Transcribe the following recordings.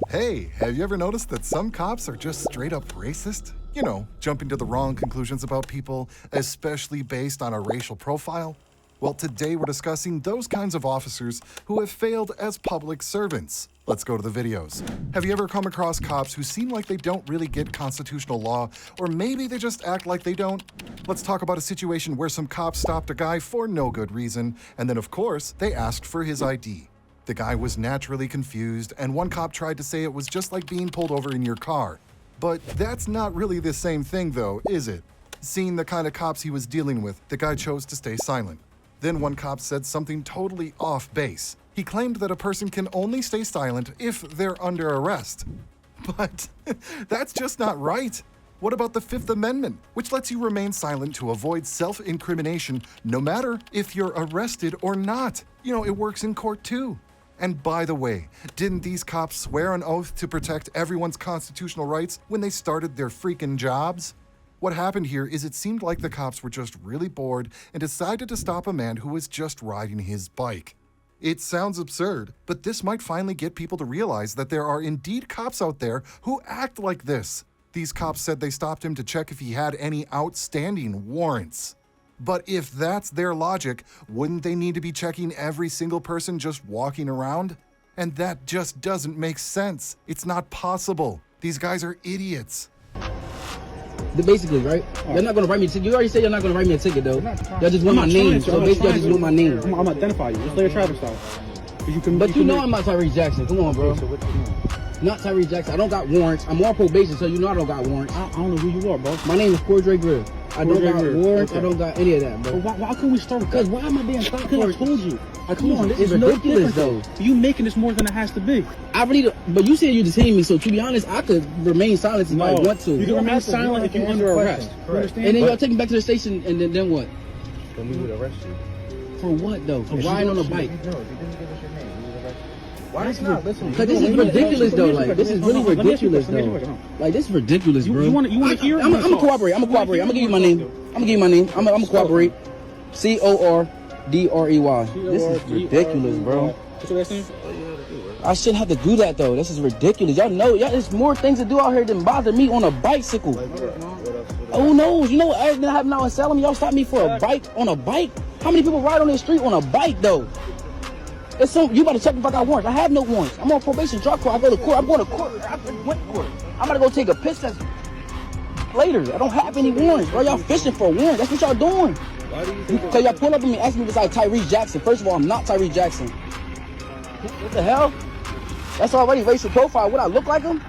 Hey, have you ever noticed that some cops are just straight up racist? You know, jumping to the wrong conclusions about people, especially based on a racial profile? Well, today we're discussing those kinds of officers who have failed as public servants. Let's go to the videos. Have you ever come across cops who seem like they don't really get constitutional law, or maybe they just act like they don't? Let's talk about a situation where some cops stopped a guy for no good reason, and then of course, they asked for his ID. The guy was naturally confused, and one cop tried to say it was just like being pulled over in your car. But that's not really the same thing though, is it? Seeing the kind of cops he was dealing with, the guy chose to stay silent. Then one cop said something totally off base. He claimed that a person can only stay silent if they're under arrest. But that's just not right. What about the Fifth Amendment, which lets you remain silent to avoid self-incrimination no matter if you're arrested or not? You know, it works in court too. And by the way, didn't these cops swear an oath to protect everyone's constitutional rights when they started their freaking jobs? What happened here is it seemed like the cops were just really bored and decided to stop a man who was just riding his bike. It sounds absurd, but this might finally get people to realize that there are indeed cops out there who act like this. These cops said they stopped him to check if he had any outstanding warrants. But if that's their logic, wouldn't they need to be checking every single person just walking around? And that just doesn't make sense. It's not possible. These guys are idiots. Basically, right? You're not gonna write me a ticket. You already said you're not gonna write me a ticket, though. Y'all just want my name. So basically, y'all just want my name. I'm gonna identify you. Just lay a traffic stop. But you know I'm not Tyrese Jackson. Come on, bro. So what you know? Not Tyrese Jackson. I don't got warrants. I'm on probation, so you know I don't got warrants. I don't know who you are, bro. My name is Cordray Grill. I don't got warrants. Okay. I don't got any of that, bro. Why couldn't we start with that? Because why am I being stopped Because for I told you. Come on, this is no ridiculous, different, though. You making this more than it has to be. I really, but you said you detained me, so to be honest, I could remain silent if I want to. You can remain silent if you're under arrest. You understand? And then y'all take me back to the station, and then what? Then we would arrest you. For what, though? For riding on a bike? No, you didn't give us your name. We would arrest you. Why This did you not listen? Because this is ridiculous, though. Like, this is really ridiculous, though. Like, this is ridiculous, bro. You want to hear? I'm gonna cooperate. I'm gonna give you my name. I'm gonna cooperate. Cordrey. This is ridiculous, bro. What's your last name? I shouldn't have to do that, though. This is ridiculous. Y'all know, there's more things to do out here than bother me on a bicycle. Who knows? You know what I didn't have now in Salem? Y'all stopped me for a bike on a bike. How many people ride on the street on a bike, though? It's so you better check if I got warrants. I have no warrants. I'm on probation, drop court. I go to court. I'm going to court. I went to court. I'm gonna go take a piss test later. I don't have any warrants. Bro, y'all fishing for warrants. That's what y'all doing. Because y'all pull up on me asking me if I'm Tyrese Jackson. First of all, I'm not Tyrese Jackson. What the hell? That's already racial profile. Would I look like him?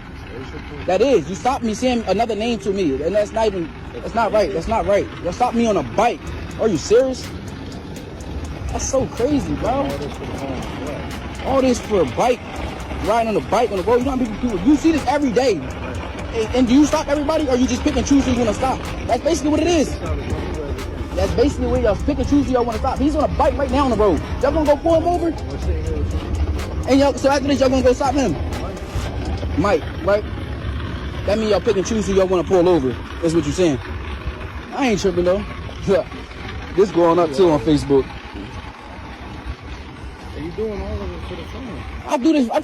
That is. You stopped me saying another name to me, and that's not even. That's not right. That's not right. Y'all stopped me on a bike. Are you serious? That's so crazy, bro. All this for a bike, riding on a bike on the road. You know how many people, you see this every day. And do you stop everybody, or you just pick and choose who you want to stop? That's basically what it is. That's basically what y'all pick and choose who y'all want to stop. He's on a bike right now on the road. Y'all gonna go pull him over? And y'all, so after this, y'all gonna go stop him? Mike, right? That means y'all pick and choose who y'all want to pull over. That's what you're saying. I ain't tripping though. This going up too on Facebook. You doing all of it for the phone. I do this. I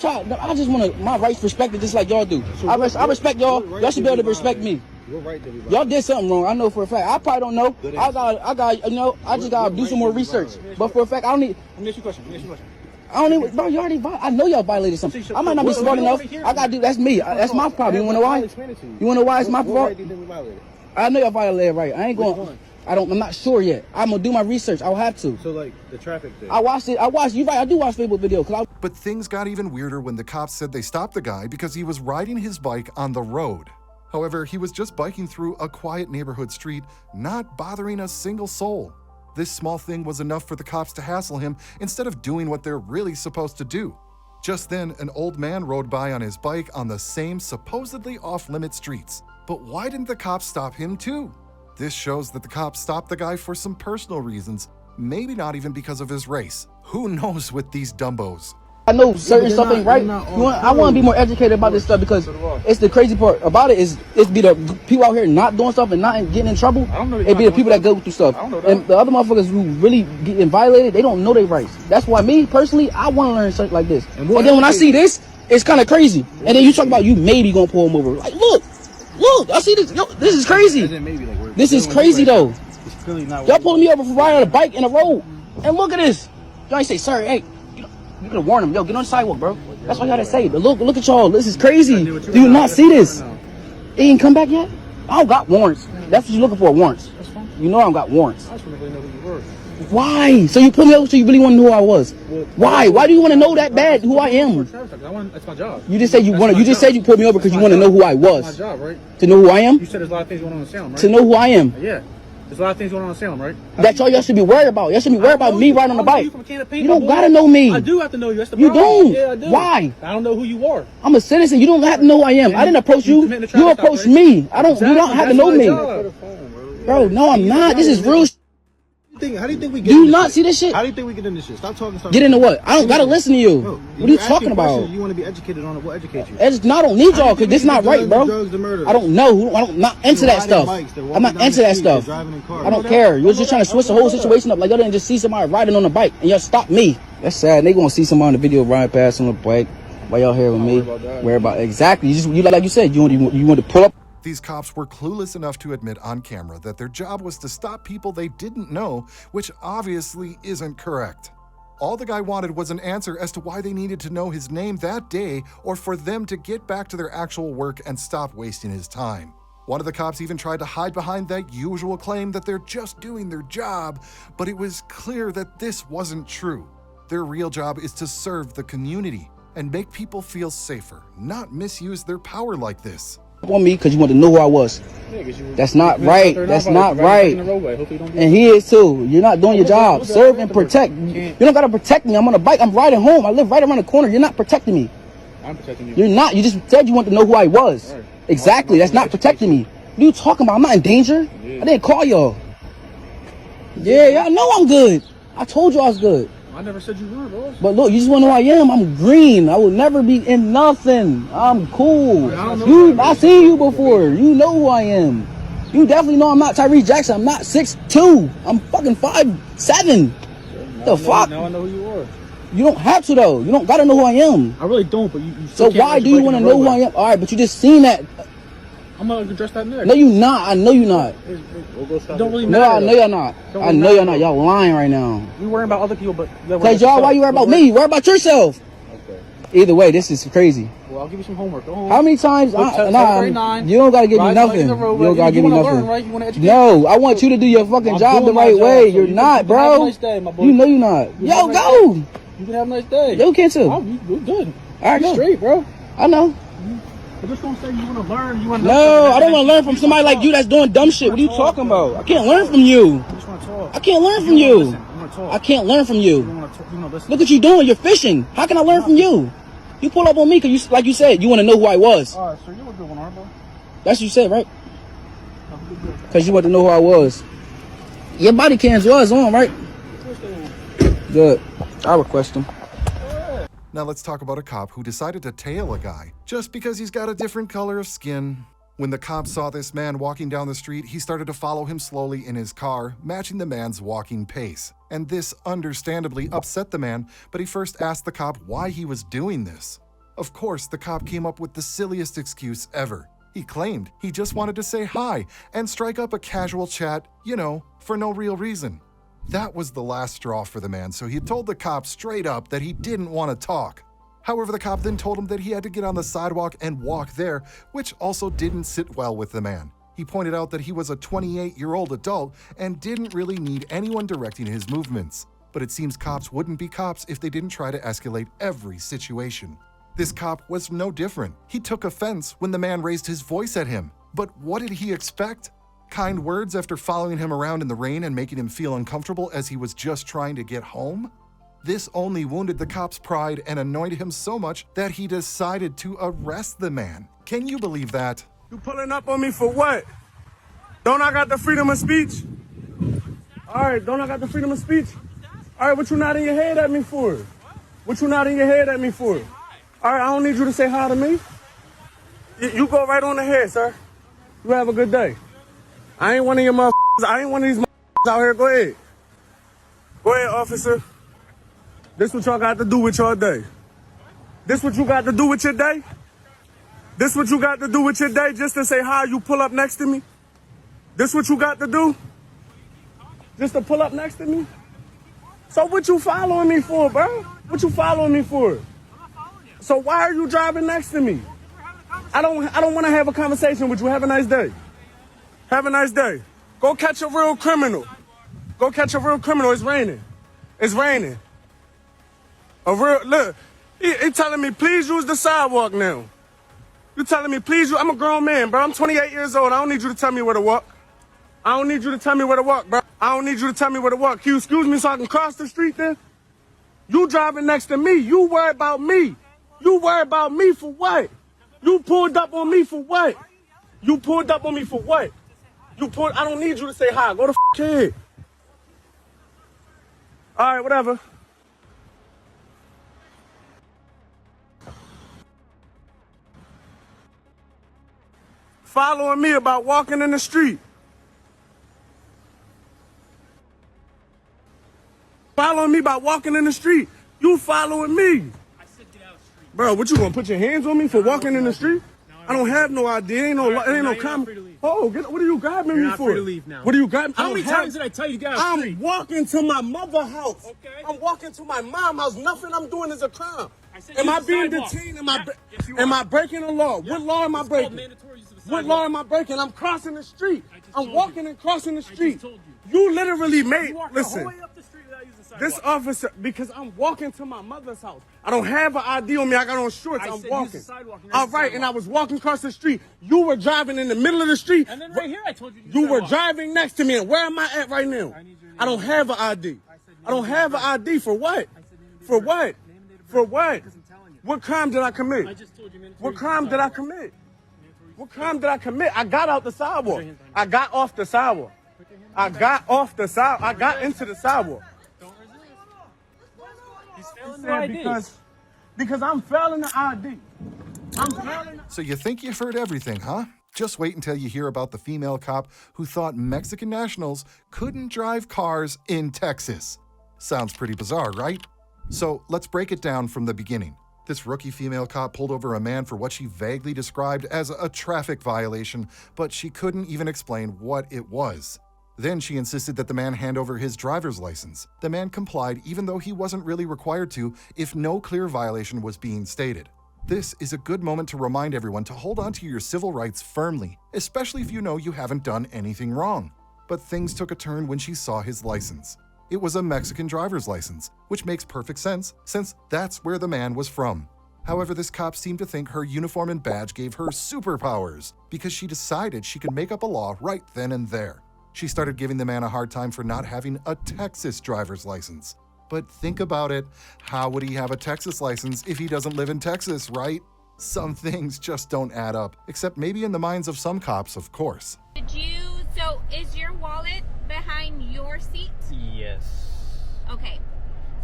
just want my rights respected just like y'all do. So I respect y'all. Y'all should be able to respect me. You're right to be right. Y'all did something wrong. I know for a fact. I probably don't know. I got. You know, I just gotta do some more research. But for a fact, I don't need. Let me ask you a question. I don't even. Bro, you already. I know y'all violated something. I might not be smart enough. I gotta do. That's me. That's my problem. You wanna know why? You wanna know why it's my fault? I know y'all violated right. I ain't going. I'm not sure yet. I'm gonna do my research. I'll have to. So like the traffic thing. I watched it. You're right. I do watch Facebook video. But things got even weirder when the cops said they stopped the guy because he was riding his bike on the road. However, he was just biking through a quiet neighborhood street, not bothering a single soul. This small thing was enough for the cops to hassle him instead of doing what they're really supposed to do. Just then, an old man rode by on his bike on the same supposedly off-limit streets. But why didn't the cops stop him too? This shows that the cops stopped the guy for some personal reasons, maybe not even because of his race. Who knows with these dumbos? I know certain stuff ain't right. I want to be more educated about this stuff because it's the crazy part about it is it's be the people out here not doing stuff and not getting in trouble. It be the people that go through stuff. And the other motherfuckers who really getting violated, they don't know their rights. That's why me personally, I want to learn something like this. And then when I see this, It's kind of crazy. And then you talk about you maybe gonna pull him over. Like, look, I see this. Yo, this is crazy. This is crazy though. Y'all pulling me over for riding on a bike in the road. And look at this. Y'all ain't say, sir, hey, you could have warned him. Yo, get on the sidewalk, bro. That's all you gotta say. But look at y'all. This is crazy. Do you not see this? He ain't come back yet? I don't got warrants. That's what you're looking for, warrants. You know I don't got warrants. I just want to know who you were. Why? So you put me over so you really want to know who I was? Why? Why do you want to know that bad who I am? That's my job. You just said you just said you put me over because you want to know who I was. That's my job, right? To know who I am? You said there's a lot of things going on in Salem, right? To know who I am. Yeah. There's a lot of things going on in Salem, right? That's all y'all should be worried about. Y'all should be worried about me riding on the bike. You don't gotta know me. I do have to know you. That's the You problem. don't. Yeah, I do. Why? I don't know who you are. I'm a citizen. You don't have to know who I am. I didn't approach you. You approached me. I don't. You don't have to know me, bro. No, I'm not. This is real. How do you think we get? Do you not see this shit? How do you think we get in this shit? Stop talking. Get into what? I don't gotta listen to you. No, What are you talking about? You want to be educated on it? We'll educate you. No, I don't need y'all because this not right, bro. I don't know. I'm not into that stuff. I'm not into that stuff. I don't care. You're just trying to switch the whole situation up. Like y'all didn't just see somebody riding on a bike and y'all stop me. That's sad. They gonna see somebody on the video riding past on the bike while y'all here with me. Worry about exactly. You like you said. You want to pull up. These cops were clueless enough to admit on camera that their job was to stop people they didn't know, which obviously isn't correct. All the guy wanted was an answer as to why they needed to know his name that day or for them to get back to their actual work and stop wasting his time. One of the cops even tried to hide behind that usual claim that they're just doing their job, but it was clear that this wasn't true. Their real job is to serve the community and make people feel safer, not misuse their power like this. On me because you want to know who I was. That's not right. That's not right. And he is too. You're not doing your job. Serve and protect. You don't gotta protect me. I'm on a bike. I'm riding home. I live right around the corner. You're not protecting me. I'm protecting you. You're not. You just said you want to know who I was. Exactly. That's not protecting me. What are you talking about? I'm not in danger. I didn't call y'all. Yeah, y'all know I'm good. I told you I was good. I never said you were, bro. But look, you just want to know who I am. I'm green. I will never be in nothing. I'm cool. I seen you before. You know who I am. You definitely know I'm not Tyrese Jackson. I'm not 6'2". I'm fucking 5'7". The fuck? Now I know who you are. You don't have to though. You don't gotta know who I am. I really don't, but you so why do you want to know who I am? All right, but you just seen that. I'm gonna address that next. No, you not. I know you not. Don't really matter. No, I know y'all not. I know y'all not. Y'all lying right now. We worrying about other people, but cause y'all, why you worry about me? Worry about yourself. Okay. Either way, this is crazy. Well, I'll give you some homework. Go home. How many times? You don't gotta give me nothing. You don't gotta give me nothing. Right? You want to educate? No, I want you to do your fucking job the right way. You're not, bro. You know you're not. Yo, go. You can have a nice day. Yo, can too. You're good. All right, go. Straight, bro. I know. I just don't say you want to learn. You want to. No, I don't want to learn from somebody like you that's doing dumb shit. What are you talking about? I can't learn from you. I just want to talk. I can't learn from you. I can't learn from you. Look what you doing. You're fishing. How can I learn from you? You pull up on me because, like you said, you want to know who I was. All right, so you a good one, aren't you? That's what you said, right? Because you want to know who I was. Your body cams was on, right? Good. I request him. Now let's talk about a cop who decided to tail a guy just because he's got a different color of skin. When the cop saw this man walking down the street, he started to follow him slowly in his car, matching the man's walking pace. And this understandably upset the man, but he first asked the cop why he was doing this. Of course, the cop came up with the silliest excuse ever. He claimed he just wanted to say hi and strike up a casual chat, you know, for no real reason. That was the last straw for the man, so he told the cop straight up that he didn't want to talk. However, the cop then told him that he had to get on the sidewalk and walk there, which also didn't sit well with the man. He pointed out that he was a 28-year-old adult and didn't really need anyone directing his movements. But it seems cops wouldn't be cops if they didn't try to escalate every situation. This cop was no different. He took offense when the man raised his voice at him. But what did he expect? Kind words after following him around in the rain and making him feel uncomfortable as he was just trying to get home? This only wounded the cop's pride and annoyed him so much that he decided to arrest the man. Can you believe that? You pulling up on me for what? Don't I got the freedom of speech? All right, don't I got the freedom of speech? All right, what you nodding your head at me for? What you nodding your head at me for? All right, I don't need you to say hi to me. You go right on ahead, sir. You have a good day. I ain't one of your motherfuckers. I ain't one of these motherfuckers out here. Go ahead. Go ahead, officer. This what y'all got to do with y'all day. This what you got to do with your day? This what you got to do with your day just to say hi, you pull up next to me? This what you got to do? Just to pull up next to me? So what you following me for, bro? What you following me for? I'm not following you. So why are you driving next to me? We're having a conversation. I don't want to have a conversation with you. Have a nice day. Have a nice day. Go catch a real criminal. Go catch a real criminal. It's raining. It's raining. Look, he telling me, please use the sidewalk now. You telling me, please, I'm a grown man, bro. I'm 28 years old. I don't need you to tell me where to walk. I don't need you to tell me where to walk, bro. I don't need you to tell me where to walk. Can you excuse me so I can cross the street then? You driving next to me. You worry about me. You worry about me for what? You pulled up on me for what? You pulled up on me for what? I don't need you to say hi. Go to ahead. All right, whatever. Following me about walking in the street. Following me about walking in the street. You following me. I said get out of the street. Bro, what you gonna put your hands on me for walking in the street? I don't have no idea. Ain't no comment. Oh, what are you grabbing me You're not for? free to leave now. What are you grabbing? How many times did I tell you to get out of the I'm street? walking to my mother's house. Okay. I'm walking to my mom's house. Nothing I'm doing is a crime. I said Am use I the being sidewalk. detained? Yes, you Am are. I breaking the law? What law am I It's called breaking? mandatory use of the What sidewalk. law am I breaking? I'm crossing the street. I just I'm told walking you. and crossing the street. told You literally made. You walked the whole Listen. way up the street without using the sidewalk. This officer, because I'm walking to my mother's house. I don't have an ID on me. I got on shorts. I I'm said use walking. the sidewalk, and you're All on the right, and I sidewalk. was walking across the street. You were driving in the middle of the street. And then right here I told you to use You the were sidewalk. driving next to me. And where am I at right now? I need your name I don't and have an ID. I don't have an ID for what? For what? For what? Because I'm telling you. What crime did I commit? I just told you mandatory What use of crime the did I sidewalk. commit? What crime did I commit? I got out the sidewalk. I got off the sidewalk. I got off the sidewalk. I got into the sidewalk. Don't resist. He's failing the ID. Because I'm failing the ID. I'm failing. So you think you've heard everything, huh? Just wait until you hear about the female cop who thought Mexican nationals couldn't drive cars in Texas. Sounds pretty bizarre, right? So let's break it down from the beginning. This rookie female cop pulled over a man for what she vaguely described as a traffic violation, but she couldn't even explain what it was. Then she insisted that the man hand over his driver's license. The man complied even though he wasn't really required to if no clear violation was being stated. This is a good moment to remind everyone to hold on to your civil rights firmly, especially if you know you haven't done anything wrong. But things took a turn when she saw his license. It was a Mexican driver's license, which makes perfect sense since that's where the man was from. However, this cop seemed to think her uniform and badge gave her superpowers because she decided she could make up a law right then and there. She started giving the man a hard time for not having a Texas driver's license. But think about it, how would he have a Texas license if he doesn't live in Texas, right? Some things just don't add up, except maybe in the minds of some cops, of course. So is your wallet behind your seat? Yes. Okay.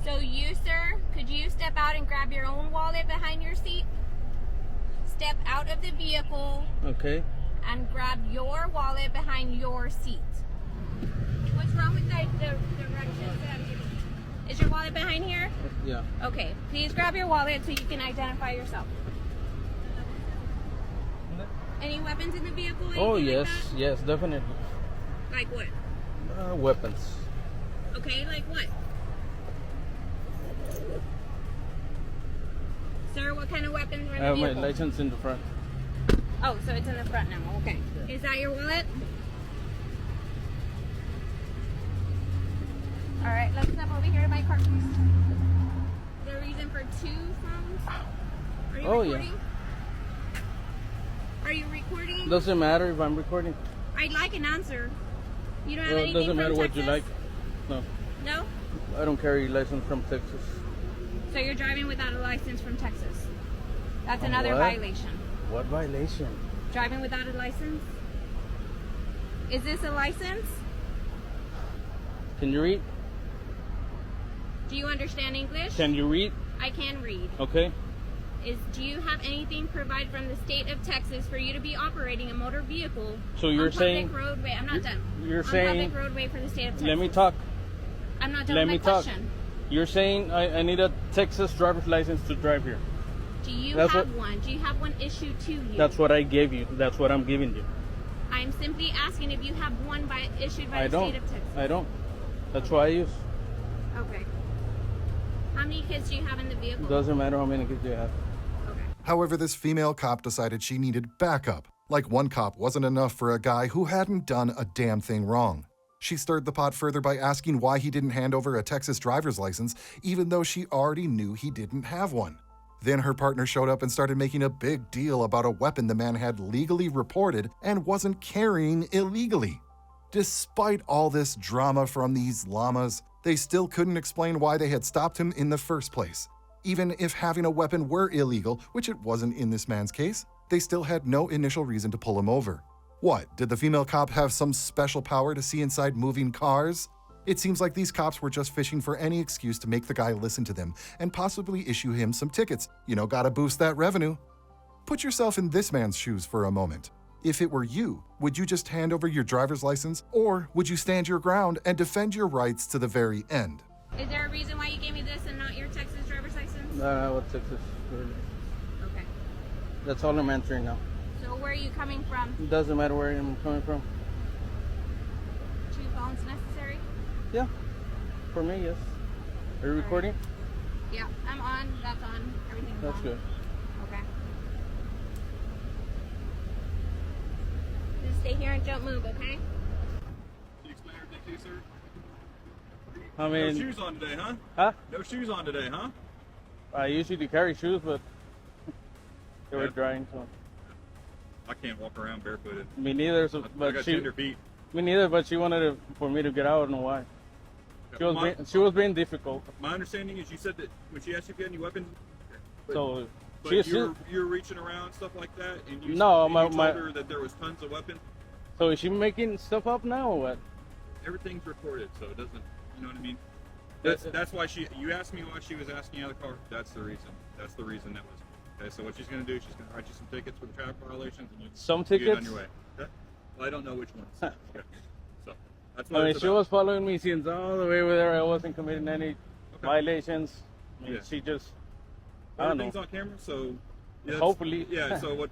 So you, sir, could you step out and grab your own wallet behind your seat? Step out of the vehicle Okay. and grab your wallet behind your seat. What's wrong with the directions that I'm giving you? Is your wallet behind here? Yeah. Okay. Please grab your wallet so you can identify yourself. Any weapons in the vehicle? Oh, Anything yes. like that? Yes, definitely. Like what? Weapons. Okay, like what? Sir, what kind of weapons were in I the have my vehicle? license in the front. Oh, so it's in the front now. Okay. Is that your wallet? All right, let's step over here to my car, please. The reason for 2 phones? Are you Oh, yeah. recording? Are you recording? Doesn't matter if I'm recording. I'd like an answer. You don't have Well, it anything doesn't from matter what you Texas? like. No, No? I don't carry license from Texas. So you're driving without a license from Texas. That's another What? violation. What violation? Driving without a license? Is this a license? Can you read? Do you understand English? Can you read? I can read. Okay. Do you have anything provided from the state of Texas for you to be operating a motor vehicle So you're on saying- public roadway? I'm not done. You're on saying- public roadway for the state of Texas. Let me talk. I'm not done Let with me my talk. question. You're saying I need a Texas driver's license to drive here. Do you That's have what- one? Do you have one issued to you? That's what I gave you. That's what I'm giving you. I'm simply asking if you have one issued by I the don't. state of Texas. I don't. That's what I use. Okay. How many kids do you have in the vehicle? Doesn't matter how many kids you have. Okay. However, this female cop decided she needed backup. Like one cop wasn't enough for a guy who hadn't done a damn thing wrong. She stirred the pot further by asking why he didn't hand over a Texas driver's license, even though she already knew he didn't have one. Then her partner showed up and started making a big deal about a weapon the man had legally reported and wasn't carrying illegally. Despite all this drama from these llamas, they still couldn't explain why they had stopped him in the first place. Even if having a weapon were illegal, which it wasn't in this man's case, they still had no initial reason to pull him over. What, did the female cop have some special power to see inside moving cars? It seems like these cops were just fishing for any excuse to make the guy listen to them and possibly issue him some tickets. Gotta boost that revenue. Put yourself in this man's shoes for a moment. If it were you, would you just hand over your driver's license, or would you stand your ground and defend your rights to the very end? Is there a reason why you gave me this and not your Texas driver's license? What's Texas? Okay. That's all I'm answering now. So where are you coming from? It doesn't matter where I'm coming from. 2 phones necessary? Yeah. For me, yes. Are you recording? Yeah, I'm on. That's on. Everything's That's on. good. Okay. Just stay here and don't move, okay? Can you explain everything to you, sir? I No mean, shoes on today, huh? huh? No shoes on today, huh? I usually carry shoes, but they were Yeah. drying, so. I can't walk around barefooted. Me neither, so, I but got she, tender feet. me neither, but she wanted for me to get out. I don't know why. She was being difficult. My understanding is you said that when she asked you if you had any weapons, but, So but she's you're reaching around stuff like that, and you No, and my- you told my- her that there was tons of weapons. so is she making stuff up now or what? Everything's recorded, so it doesn't. You know what I mean? It- That's why you asked me why she was asking out of the car. That's the reason. That's the reason that was. Okay, so what she's gonna do? She's gonna write you some tickets for the traffic violations, and you Some you get on tickets? your way. Okay? Well, I don't know which ones. Okay. So that's I what mean, it's she about. was following me since all the way over there. I wasn't committing any violations. I mean, Yeah. she just, I don't know. Everything's on camera, so yeah, that's- Hopefully. Yeah. So what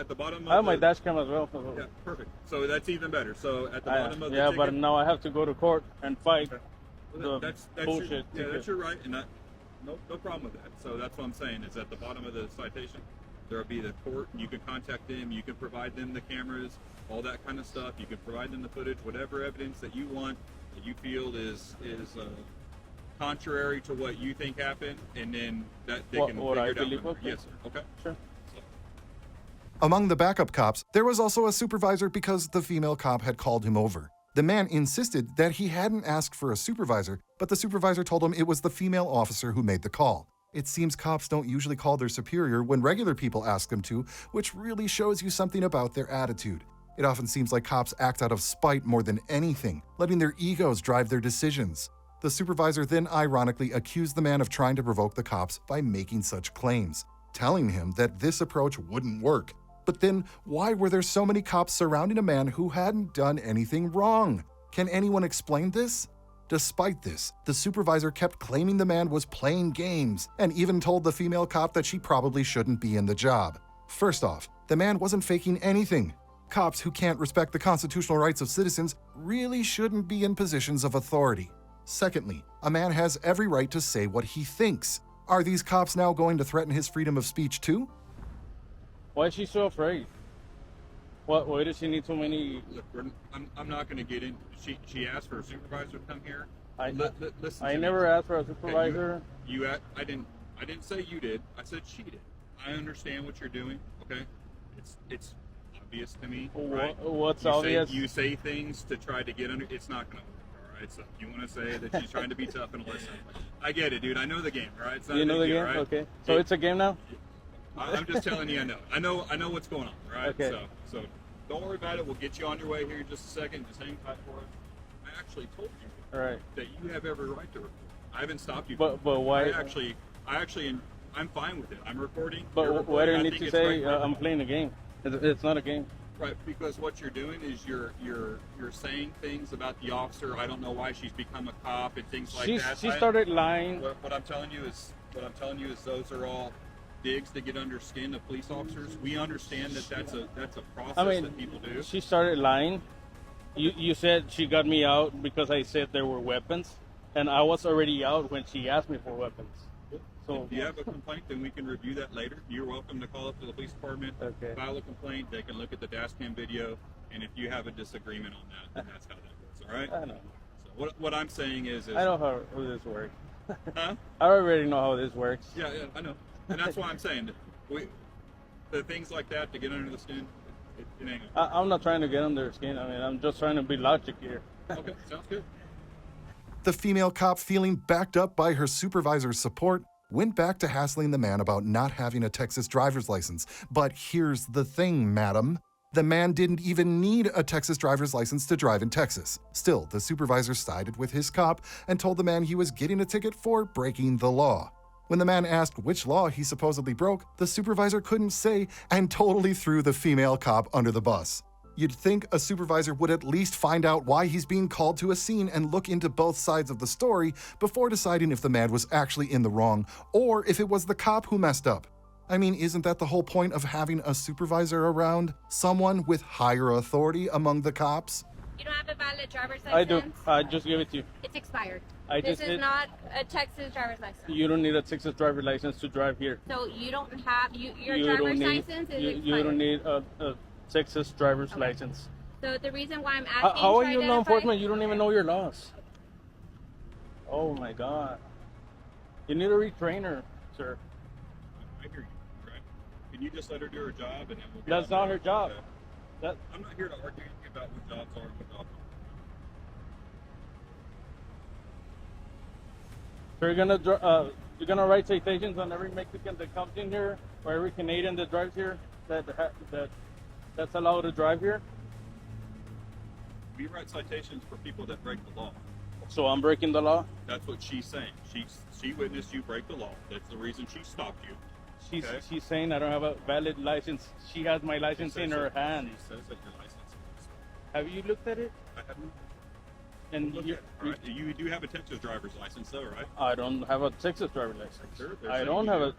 at the bottom? I have of my the, dash cam as well. So Yeah, perfect. So that's even better. So at the bottom of the yeah, ticket, but now I have to go to court and fight. Okay. The that's bullshit Your, yeah, ticket. that's your right, and no problem with that. So that's what I'm saying. Is at the bottom of the citation, there will be the court. You can contact them. You can provide them the cameras, all that kind of stuff. You can provide them the footage, whatever evidence that you want that you feel is contrary to what you think happened, and then that they can What figure I it out. believe, from there. okay. Yes, sir. Okay. Sure. Among the backup cops, there was also a supervisor because the female cop had called him over. The man insisted that he hadn't asked for a supervisor, but the supervisor told him it was the female officer who made the call. It seems cops don't usually call their superior when regular people ask them to, which really shows you something about their attitude. It often seems like cops act out of spite more than anything, letting their egos drive their decisions. The supervisor then ironically accused the man of trying to provoke the cops by making such claims, telling him that this approach wouldn't work. But then, why were there so many cops surrounding a man who hadn't done anything wrong? Can anyone explain this? Despite this, the supervisor kept claiming the man was playing games and even told the female cop that she probably shouldn't be in the job. First off, the man wasn't faking anything. Cops who can't respect the constitutional rights of citizens really shouldn't be in positions of authority. Secondly, a man has every right to say what he thinks. Are these cops now going to threaten his freedom of speech too? Why is she so afraid? Why does she need so many? Look, I'm not going to get in. She asked for a supervisor to come here. I Listen. I to me. never asked for a Okay, supervisor. I didn't say you did. I said she did. I understand what you're doing. Okay, it's obvious to me. Right? What's you obvious? You say things to try to get under. It's not going to work. All right. So you want to say that she's trying to be tough and listen. I get it, dude. I know the game. Right? It's not You a know the big deal, game? right? Okay. So it's a game now? I'm just telling you. I know what's going on. Right? Okay. So don't worry about it. We'll get you on your way here in just a second. Just hang tight for us. I actually told you All right. that you have every right to record. I haven't stopped you. But why? I'm fine with it. I'm recording. But You're why do you recording. I need think to it's say right. I'm playing a game? It's not a game. Right, because what you're doing is you're saying things about the officer. I don't know why she's become a cop and things like that. She started lying. What I'm telling you is those are all digs to get under skin of police officers. We understand that that's a process I mean, that people do. she started lying. You said she got me out because I said there were weapons, and I was already out when she asked me for weapons. So If you have a complaint, then we can review that later. You're welcome to call up to the police department, Okay. file a complaint. They can look at the dash cam video, and if you have a disagreement on that, then that's how that goes. All right. I know. So what I'm saying is I know how this works. huh? I already know how this works. Yeah, I know, and that's why I'm saying the things like that to get under the skin. It ain't gonna I'm not trying to get under her skin. I mean, I'm just trying to be logic here. okay, sounds good. The female cop, feeling backed up by her supervisor's support, went back to hassling the man about not having a Texas driver's license. But here's the thing, madam. The man didn't even need a Texas driver's license to drive in Texas. Still, the supervisor sided with his cop and told the man he was getting a ticket for breaking the law. When the man asked which law he supposedly broke, the supervisor couldn't say and totally threw the female cop under the bus. You'd think a supervisor would at least find out why he's being called to a scene and look into both sides of the story before deciding if the man was actually in the wrong or if it was the cop who messed up. I mean, isn't that the whole point of having a supervisor around? Someone with higher authority among the cops? You don't have a valid driver's license? I do. I just give it to you. It's expired. This This is not a Texas driver's license. You don't need a Texas driver license to drive here. So you don't have, your You don't driver's need- license is you, expired. you don't need a Texas driver's Okay. license. So the reason why I'm asking How are to you law identify- enforcement? You don't even know your laws. Oh my God. You need a retrainer, sir. I hear you. Right? Can you just let her do her job and then we'll get That's on not there? her job. Okay. That I'm not here to argue about what jobs are and what jobs aren't. so you're gonna write citations on every Mexican that comes in here, or every Canadian that drives here, that's allowed to drive here. We write citations for people that break the law. So I'm breaking the law. That's what she's saying. She witnessed you break the law. That's the reason she stopped you. Okay. She's saying I don't have a valid license. She has my license She in says her that- hand. She says that your license is expired. Have you looked at it? I haven't And looked you, at it, right? You do have a Texas driver's license though, right? I don't have a Texas driver license. Sure, they're I saying don't you have do. a.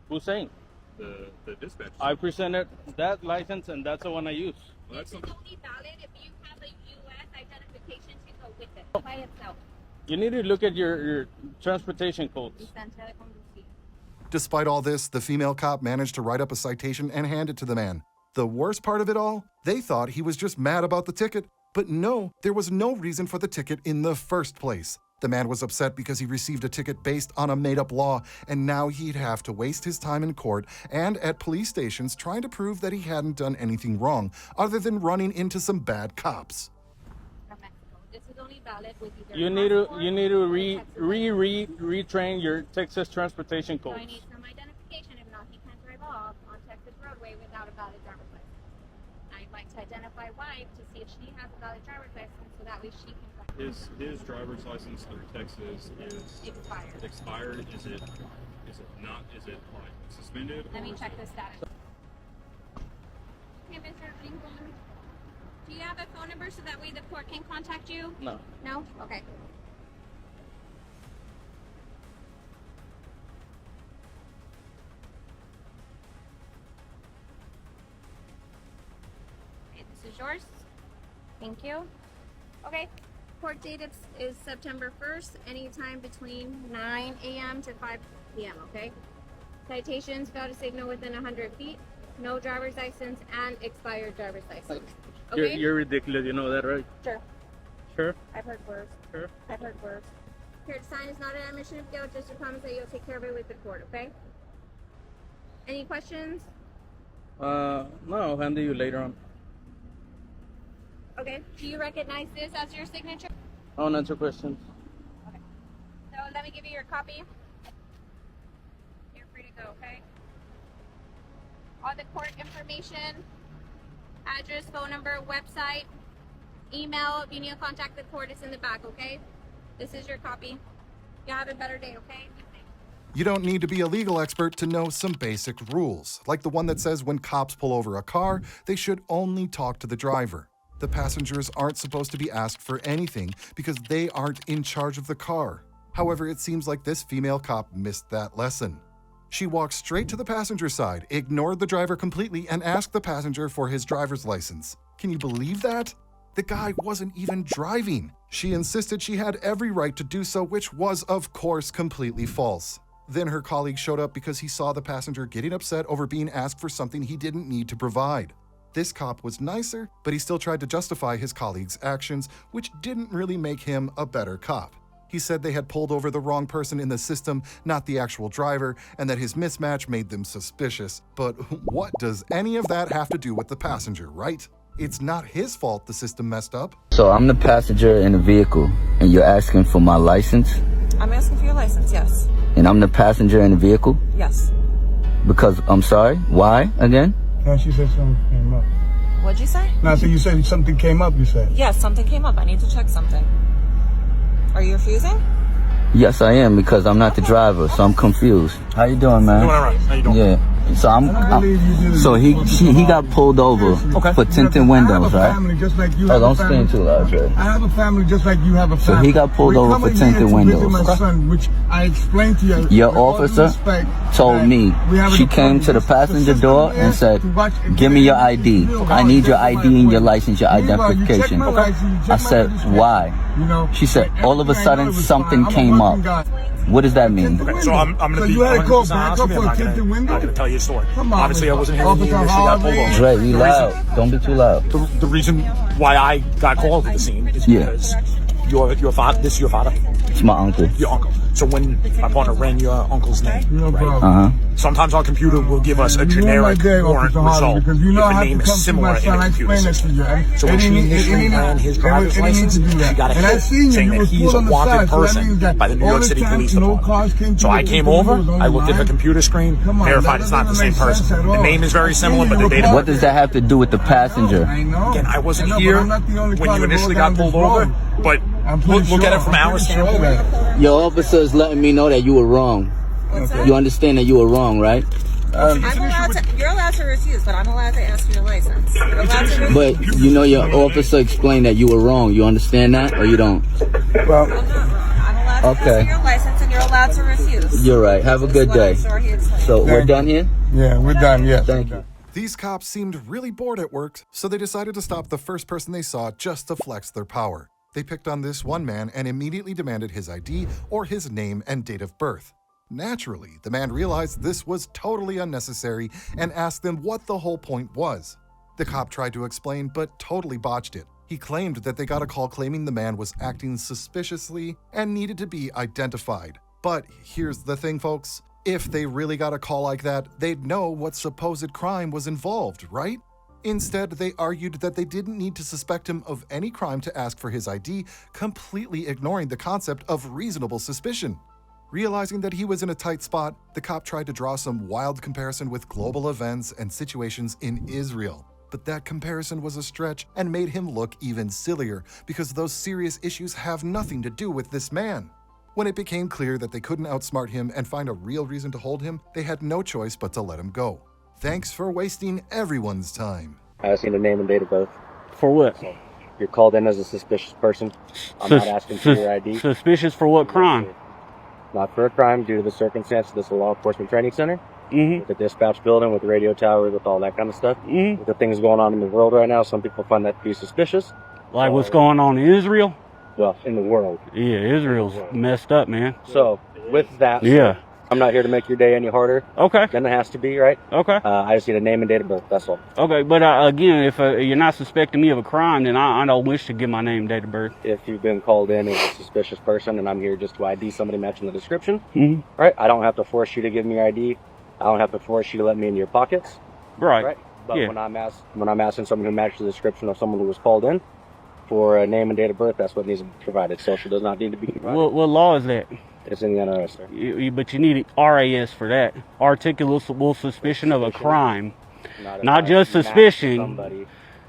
Who's saying? The dispatch. I presented that license, and that's the one I use. Well, that's This something. is only valid if you have a U.S. identification to go with it by itself. You need to look at your transportation codes. Despite all this, the female cop managed to write up a citation and hand it to the man. The worst part of it all? They thought he was just mad about the ticket. But no, there was no reason for the ticket in the first place. The man was upset because he received a ticket based on a made-up law, and now he'd have to waste his time in court and at police stations trying to prove that he hadn't done anything wrong, other than running into some bad cops. From Mexico. This is only valid with either You need to passport or Texas license. retrain your Texas transportation So I codes. need some identification. If not, he can't drive off on Texas roadway without a valid driver's license. I'd like to identify wife to see if she has a valid driver's license, so that way she can drive. His driver's license through Texas is Expired. expired. Is it not? Is it like suspended? Let or me is check it- the status. Okay, Mr. Lincoln. Do you have a phone number so that way the court can contact you? No. No? Okay. Okay, this is yours. Thank you. Okay. Court date is September 1st, anytime between 9 a.m. to 5 p.m., okay? Citations, failed to signal within 100 feet, no driver's license, and expired driver's license. Okay? You're ridiculous. You know that, right? Sure. Sure. I've heard worse. Sure. I've heard worse. Here to sign is not an admission of guilt, just a promise that you'll take care of it with the court, okay? Any questions? No, I'll handle you later on. Okay. Do you recognize this as your signature? I won't answer questions. Okay. So let me give you your copy. You're free to go, okay? All the court information, address, phone number, website, email, if you need to contact the court, is in the back, okay? This is your copy. You have a better day, okay? Be safe. You don't need to be a legal expert to know some basic rules, like the one that says when cops pull over a car, they should only talk to the driver. The passengers aren't supposed to be asked for anything because they aren't in charge of the car. However, it seems like this female cop missed that lesson. She walked straight to the passenger side, ignored the driver completely, and asked the passenger for his driver's license. Can you believe that? The guy wasn't even driving. She insisted she had every right to do so, which was, of course, completely false. Then her colleague showed up because he saw the passenger getting upset over being asked for something he didn't need to provide. This cop was nicer, but he still tried to justify his colleague's actions, which didn't really make him a better cop. He said they had pulled over the wrong person in the system, not the actual driver, and that his mismatch made them suspicious. But what does any of that have to do with the passenger, right? It's not his fault the system messed up. So I'm the passenger in the vehicle, and you're asking for my license? I'm asking for your license, yes. And I'm the passenger in the vehicle? Yes. Because, I'm sorry, why again? No, she said something came up. What'd you say? No, so you said something came up, you said. Yes, something came up. I need to check something. Are you refusing? Yes, I am, because I'm not the driver, so I'm confused. How you doing, man? Doing all right. How you doing? Yeah. So he got pulled over for tinted windows, right? Oh, don't scream too loud, Jay. I have a family just like you have a family. So he got pulled over for tinted windows. My son, which I explained to you. Your officer told me she came to the passenger door and said, "Give me your ID. I need your ID and your license, your identification." I said, "Why?" She said, "All of a sudden something came up." What does that mean? Okay, so I'm going to be honest. I'm not going to tell you a story. Obviously, I wasn't here when you initially got pulled over. Dre, be loud. Don't be too loud. The reason why I got called to the scene is because your father. This is your father. It's my uncle. Your uncle. So when my partner ran your uncle's name, right? Sometimes our computer will give us a generic warrant result if the name is similar in a computer system. So when she initially ran his driver's license, she got a hit saying that he's a wanted person by the New York City Police Department. So I came over, I looked at her computer screen, verified it's not the same person. The name is very similar, but the date. What does that have to do with the passenger? Again, I wasn't here when you initially got pulled over, but look at it from our standpoint. Your officer is letting me know that you were wrong. You understand that you were wrong, right? You're allowed to refuse, but I'm allowed to ask for your license. You're allowed to refuse. But you know your officer explained that you were wrong. You understand that or you don't? Well, I'm not wrong. I'm allowed to ask for your license and you're allowed to refuse. You're right. Have a good day. So we're done here? Yeah, we're done. Yeah. Thank you. These cops seemed really bored at work, so they decided to stop the first person they saw just to flex their power. They picked on this one man and immediately demanded his ID or his name and date of birth. Naturally, the man realized this was totally unnecessary and asked them what the whole point was. The cop tried to explain, but totally botched it. He claimed that they got a call claiming the man was acting suspiciously and needed to be identified. But here's the thing, folks. If they really got a call like that, they'd know what supposed crime was involved, right? Instead, they argued that they didn't need to suspect him of any crime to ask for his ID, completely ignoring the concept of reasonable suspicion. Realizing that he was in a tight spot, the cop tried to draw some wild comparison with global events and situations in Israel. But that comparison was a stretch and made him look even sillier because those serious issues have nothing to do with this man. When it became clear that they couldn't outsmart him and find a real reason to hold him, they had no choice but to let him go. Thanks for wasting everyone's time. I just need a name and date of birth. For what? So you're called in as a suspicious person. I'm not asking for your ID. Suspicious for what crime? Not for a crime due to the circumstances. This is a law enforcement training center. With the dispatch building, with the radio tower, with all that kind of stuff. With the things going on in the world right now, some people find that to be suspicious. Like what's going on in Israel? Well, in the world. Yeah, Israel's messed up, man. So, with that, I'm not here to make your day any harder. Okay. Than it has to be, right? Okay. I just need a name and date of birth, that's all. Okay, but again, if you're not suspecting me of a crime, then I don't wish to give my name and date of birth. If you've been called in as a suspicious person and I'm here just to ID somebody matching the description, right? I don't have to force you to give me your ID. I don't have to force you to let me in your pockets. Right. But when I'm asking someone who matches the description of someone who was called in for a name and date of birth, that's what needs to be provided. Social does not need to be provided. What law is that? It's in the NRS, sir. But you need RAS for that. Articulable suspicion of a crime. Not just suspicion.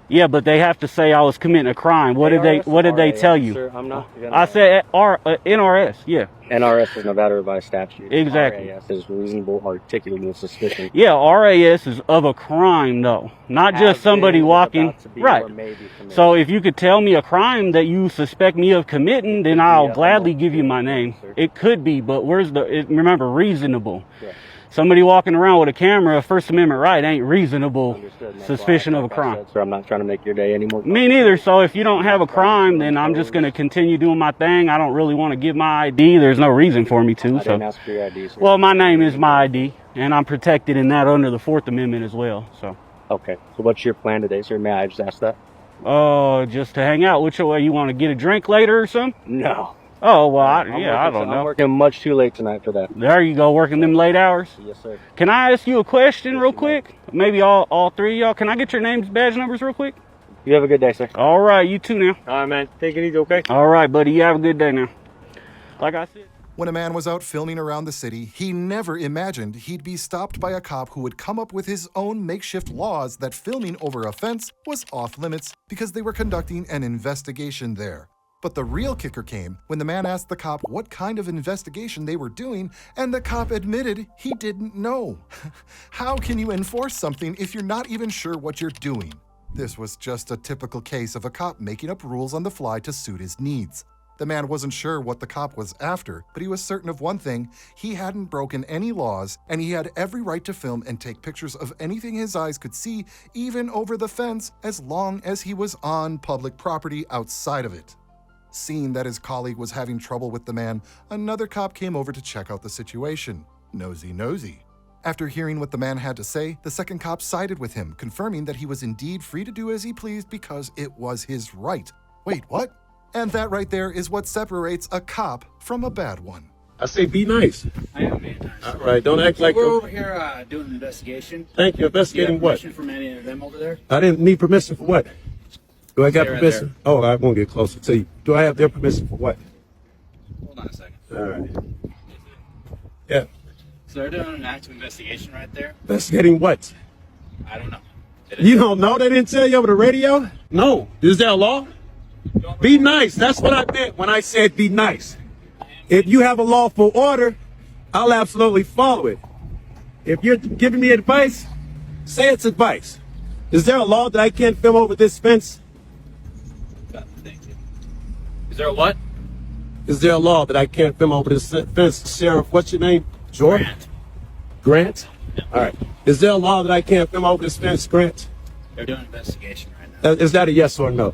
Yeah, but they have to say I was committing a crime. What did they tell you? Sir, I'm not I said NRS, yeah. NRS is Nevada revised statute. Exactly. RAS is reasonable articulable suspicion. Yeah, RAS is of a crime though. Not just somebody walking. Right. So if you could tell me a crime that you suspect me of committing, then I'll gladly give you my name. It could be, but where's remember, reasonable. Somebody walking around with a camera, First Amendment right, ain't reasonable suspicion of a crime. So I'm not trying to make your day anymore. Me neither. So if you don't have a crime, then I'm just going to continue doing my thing. I don't really want to give my ID. There's no reason for me to. I didn't ask for your ID, sir. Well, my name is my ID, and I'm protected in that under the 4th Amendment as well. So. Okay. So what's your plan today, sir? May I just ask that? Just to hang out. Which way you want to get a drink later or something? No. Oh, well, I don't know. I'm working much too late tonight for that. There you go, working them late hours? Yes, sir. Can I ask you a question real quick? Maybe all three of y'all. Can I get your names, badge numbers real quick? You have a good day, sir. All right, you too now. All right, man. Take it easy, okay? All right, buddy. You have a good day now. Like I said. When a man was out filming around the city, he never imagined he'd be stopped by a cop who would come up with his own makeshift laws that filming over a fence was off limits because they were conducting an investigation there. But the real kicker came when the man asked the cop what kind of investigation they were doing, and the cop admitted he didn't know. How can you enforce something if you're not even sure what you're doing? This was just a typical case of a cop making up rules on the fly to suit his needs. The man wasn't sure what the cop was after, but he was certain of one thing: he hadn't broken any laws, and he had every right to film and take pictures of anything his eyes could see, even over the fence, as long as he was on public property outside of it. Seeing that his colleague was having trouble with the man, another cop came over to check out the situation. Nosy. After hearing what the man had to say, the second cop sided with him, confirming that he was indeed free to do as he pleased because it was his right. Wait, what? And that right there is what separates a cop from a bad one. I say be nice. I am being nice. All right, don't act like we're over here doing an investigation. Thank you. Investigating what? Permission from any of them over there? I didn't need permission for what? Do I got Stay right permission? Oh, I won't get closer to you. Do I have their permission for what? Hold on a second. All right. Yeah. So they're doing an active investigation right there? Investigating what? I don't know. You don't know? They didn't tell you over the radio? No. Is there a law? Be nice. That's what I meant when I said be nice. If you have a lawful order, I'll absolutely follow it. If you're giving me advice, say it's advice. Is there a law that I can't film over this fence? Is there a what? Is there a law that I can't film over this fence? Sheriff, what's your name? Jordan? Grant? Yeah. All right. Is there a law that I can't film over this fence, Grant? They're doing an investigation right now. Is that a yes or no?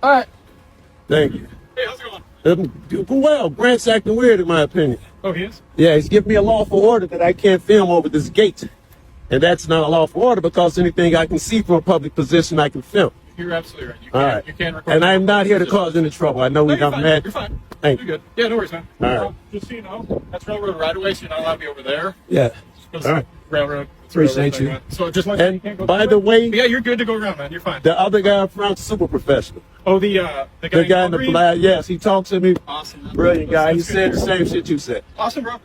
All right. Thank you. Hey, how's it going? Well, Grant's acting weird in my opinion. Oh, he is? Yeah, he's giving me a lawful order that I can't film over this gate. And that's not a lawful order because anything I can see from a public position, I can film. You're absolutely right. All right. You can't record. And I'm not here to cause any trouble. I know we got mad. You're fine. Thank You're good. Yeah, no worries, man. All right. Just so you know, that's railroad right away, so you're not allowed to be over there. Yeah. All right. Railroad. Appreciate you. So just like and you can't go by that the way. way, Yeah, you're good to go around, man. You're fine. the other guy up front, super professional. Oh, the guy in the black, yes, he talked to me. Awesome. Brilliant guy. He said the same shit you said. Awesome, bro.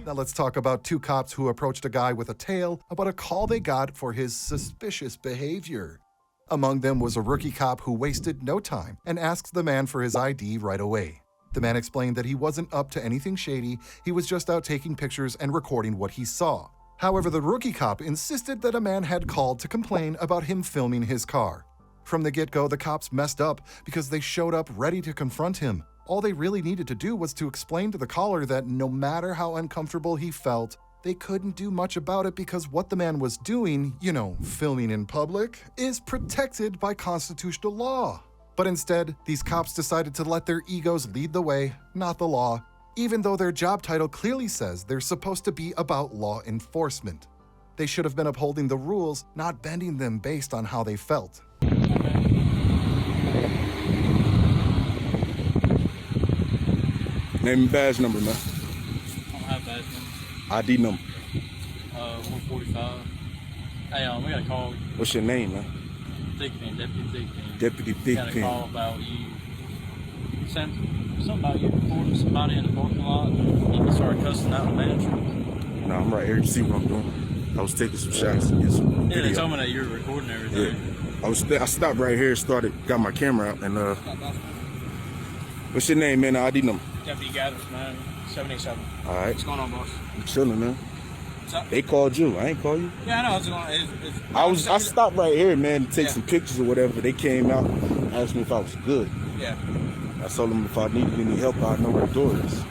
Now let's talk about two cops who approached a guy with a tale about a call they got for his suspicious behavior. Among them was a rookie cop who wasted no time and asked the man for his ID right away. The man explained that he wasn't up to anything shady, he was just out taking pictures and recording what he saw. However, the rookie cop insisted that a man had called to complain about him filming his car. From the get-go, the cops messed up because they showed up ready to confront him. All they really needed to do was to explain to the caller that no matter how uncomfortable he felt, they couldn't do much about it because what the man was doing, filming in public, is protected by constitutional law. But instead, these cops decided to let their egos lead the way, not the law, even though their job title clearly says they're supposed to be about law enforcement. They should have been upholding the rules, not bending them based on how they felt. Name and badge number, man. I don't have badge number. ID number. 145. Hey, we got a call. What's your name, man? Thigpen, Deputy Thigpen. Deputy Got a call Thigpen. about you. Something about you recording somebody in the parking lot. You started cussing out the manager. No, I'm right here. You see what I'm doing? I was taking some shots and getting some Yeah, they video. told me that you were recording everything. Yeah. I stopped right here, got my camera out, and what's your name, man? ID number. Deputy Gathers, man. 77. All right. What's going on, boss? I'm chilling, man. What's up? They called you. I ain't call you. Yeah, I know. I stopped right here, man, to take some pictures or whatever. They came out, asked me if I was good. Yeah. I told them if I needed any help, I know where the door is.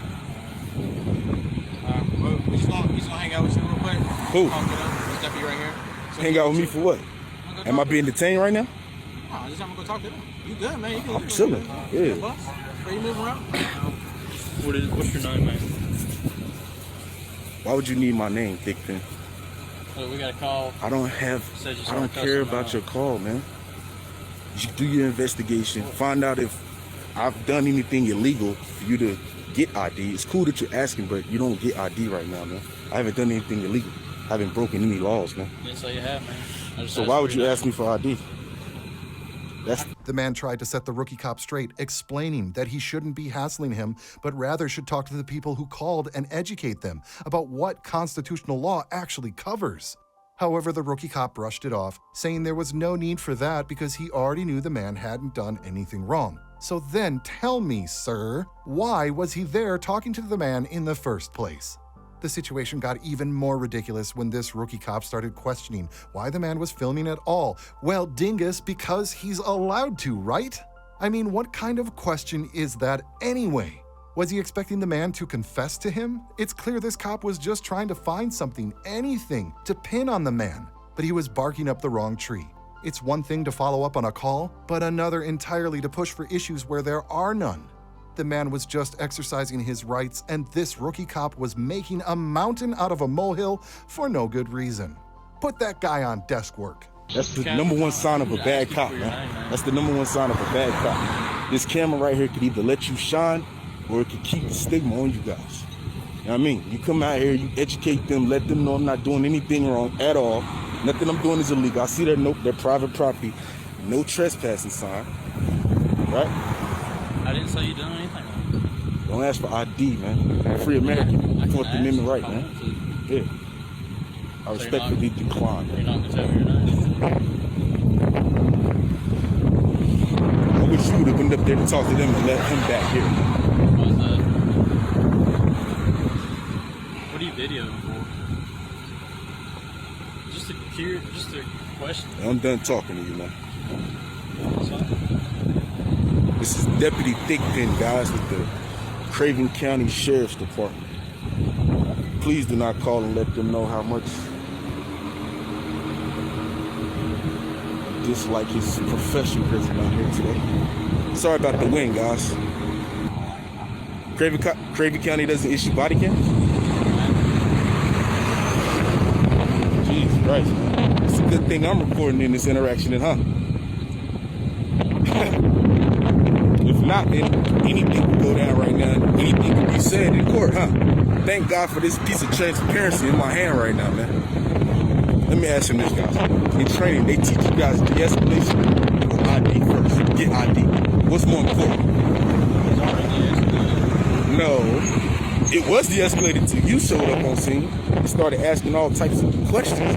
He's gonna hang out with you real quick. Who? Talk it up. This deputy right here. So Hang out with me for what? Am I being detained right now? Nah, just I'm gonna go talk to them. You good, man? You good? I'm chilling. Yeah. Boss? Are you moving around? What's your name, man? Why would you need my name, Thick Pin? Look, we got a call. I don't care about your call, man. You do your investigation. Find out if I've done anything illegal for you to get ID. It's cool that you're asking, but you don't get ID right now, man. I haven't done anything illegal. I haven't broken any laws, man. Didn't say you have, man. So why would you ask me for ID? The man tried to set the rookie cop straight, explaining that he shouldn't be hassling him, but rather should talk to the people who called and educate them about what constitutional law actually covers. However, the rookie cop brushed it off, saying there was no need for that because he already knew the man hadn't done anything wrong. So then tell me, sir, why was he there talking to the man in the first place? The situation got even more ridiculous when this rookie cop started questioning why the man was filming at all. Well, dingus, because he's allowed to, right? I mean, what kind of question is that anyway? Was he expecting the man to confess to him? It's clear this cop was just trying to find something, anything, to pin on the man, but he was barking up the wrong tree. It's one thing to follow up on a call, but another entirely to push for issues where there are none. The man was just exercising his rights, and this rookie cop was making a mountain out of a molehill for no good reason. Put that guy on desk work. That's the number one sign of a bad cop, man. That's the number one sign of a bad cop. This camera right here could either let you shine or it could keep the stigma on you guys. You know what I mean? You come out here, you educate them, let them know I'm not doing anything wrong at all. Nothing I'm doing is illegal. I see their private property, no trespassing sign, right? I didn't say you done anything wrong. Don't ask for ID, man. Free American, Fourth Amendment right, man. Yeah. I respectfully decline. You're not gonna tell me your name? I wish you would have been up there to talk to them and let him back here. What's that? What are you videoing for? Just a question. I'm done talking to you, man. This is Deputy Thickpin, guys, with the Craven County Sheriff's Department. Please do not call and let them know how much I dislike his professionalism out here today. Sorry about the wind, guys. Craven County doesn't issue body cams? Jeez Christ. It's a good thing I'm recording in this interaction, huh? If not, then anything can go down right now. Anything can be said in court, huh? Thank God for this piece of transparency in my hand right now, man. Let me ask you this, guys. In training, they teach you guys de-escalation or ID first. Get ID. What's more important? No. It was de-escalated until you showed up on scene and started asking all types of questions.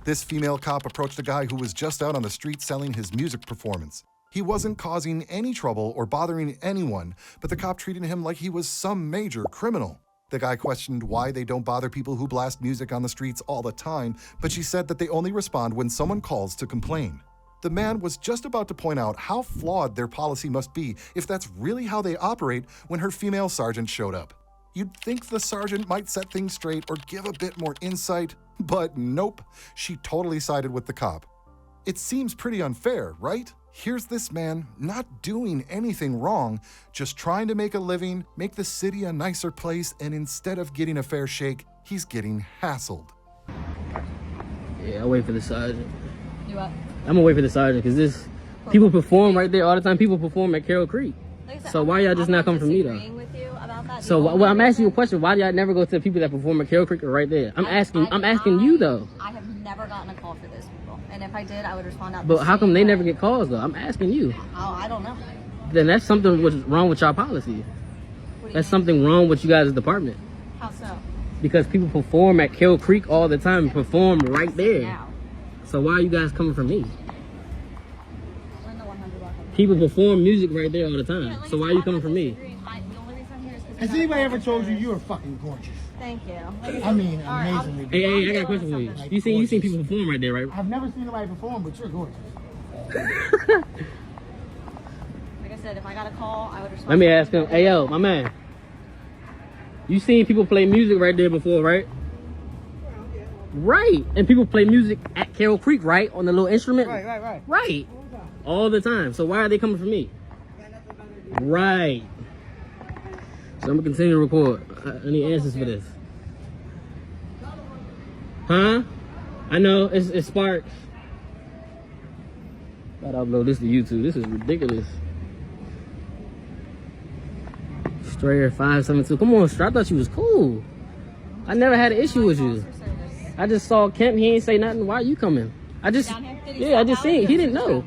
This female cop approached a guy who was just out on the street selling his music performance. He wasn't causing any trouble or bothering anyone, but the cop treated him like he was some major criminal. The guy questioned why they don't bother people who blast music on the streets all the time, but she said that they only respond when someone calls to complain. The man was just about to point out how flawed their policy must be if that's really how they operate when her female sergeant showed up. You'd think the sergeant might set things straight or give a bit more insight, but nope, she totally sided with the cop. It seems pretty unfair, right? Here's this man not doing anything wrong, just trying to make a living, make the city a nicer place, and instead of getting a fair shake, he's getting hassled. Yeah, I'll wait for the sergeant. You what? I'm gonna wait for the sergeant because this people perform right there all the time. People perform at Carroll Creek. Like I said, So why y'all just not come from me though? With you about that. So well, I'm asking you a question. Why do y'all never go to the people that perform at Carroll Creek or right there? I'm asking you though. I have never gotten a call for this people, and if I did, I would respond out. But how come they never get calls though? I'm asking you. Oh, I don't know. Then that's something was wrong with y'all policy. That's something wrong with you guys' department. How so? Because people perform at Carroll Creek all the time, perform right there. Now. So why are you guys coming from me? We're in the 100 block. People perform music right there all the time. Yeah, like So why are you coming from me? the only reason I'm here is because Has anybody ever told you you're fucking gorgeous? Thank you. I mean, amazingly. Hey, I got a question for you. You seen people perform right there, right? I've never seen anybody perform, but you're gorgeous. Like I said, if I got a call, I would respond. Let me ask him. Hey, yo, my man. You seen people play music right there before, right? Right. And people play music at Carroll Creek, right? On the little instrument? Right. Right. All the time. So why are they coming for me? Right. So I'm gonna continue to record. I need answers for this. Huh? I know, it's Sparks. Gotta upload this to YouTube. This is ridiculous. Strayer 572. Come on, Strayer. I thought you was cool. I never had an issue with you. I just saw Kemp. He ain't say nothing. Why are you coming? I just seen it. He didn't know.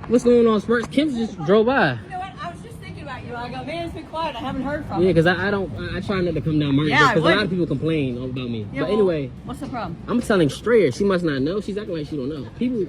What's going on, Spurs? Kemp just drove by. You know what? I was just thinking about you. I go, man, it's been quiet. I haven't heard from Yeah, him. because I try not to come down Martin because a lot of people complain about me. Yeah, but anyway, what's the problem? I'm telling Strayer. She must not know. She's acting like she don't know. People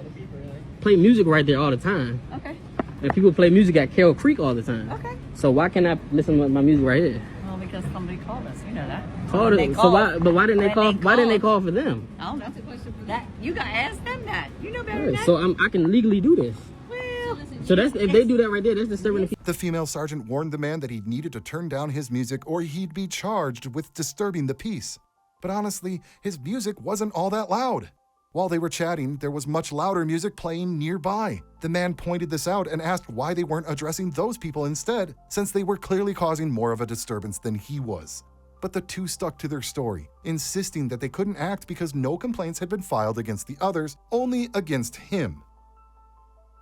play music right there all the time. Okay. And people play music at Carroll Creek all the time. Okay. So why can't I listen to my music right here? Well, because somebody called us. You know that. Called it. So why? But why didn't they call? Why didn't they call for them? I don't know. That's a question for that. You gotta ask them that. You know better than that. So I can legally do this. Well, so that's if they do that right there, that's disturbing. The female sergeant warned the man that he needed to turn down his music or he'd be charged with disturbing the peace. But honestly, his music wasn't all that loud. While they were chatting, there was much louder music playing nearby. The man pointed this out and asked why they weren't addressing those people instead, since they were clearly causing more of a disturbance than he was. But the two stuck to their story, insisting that they couldn't act because no complaints had been filed against the others, only against him.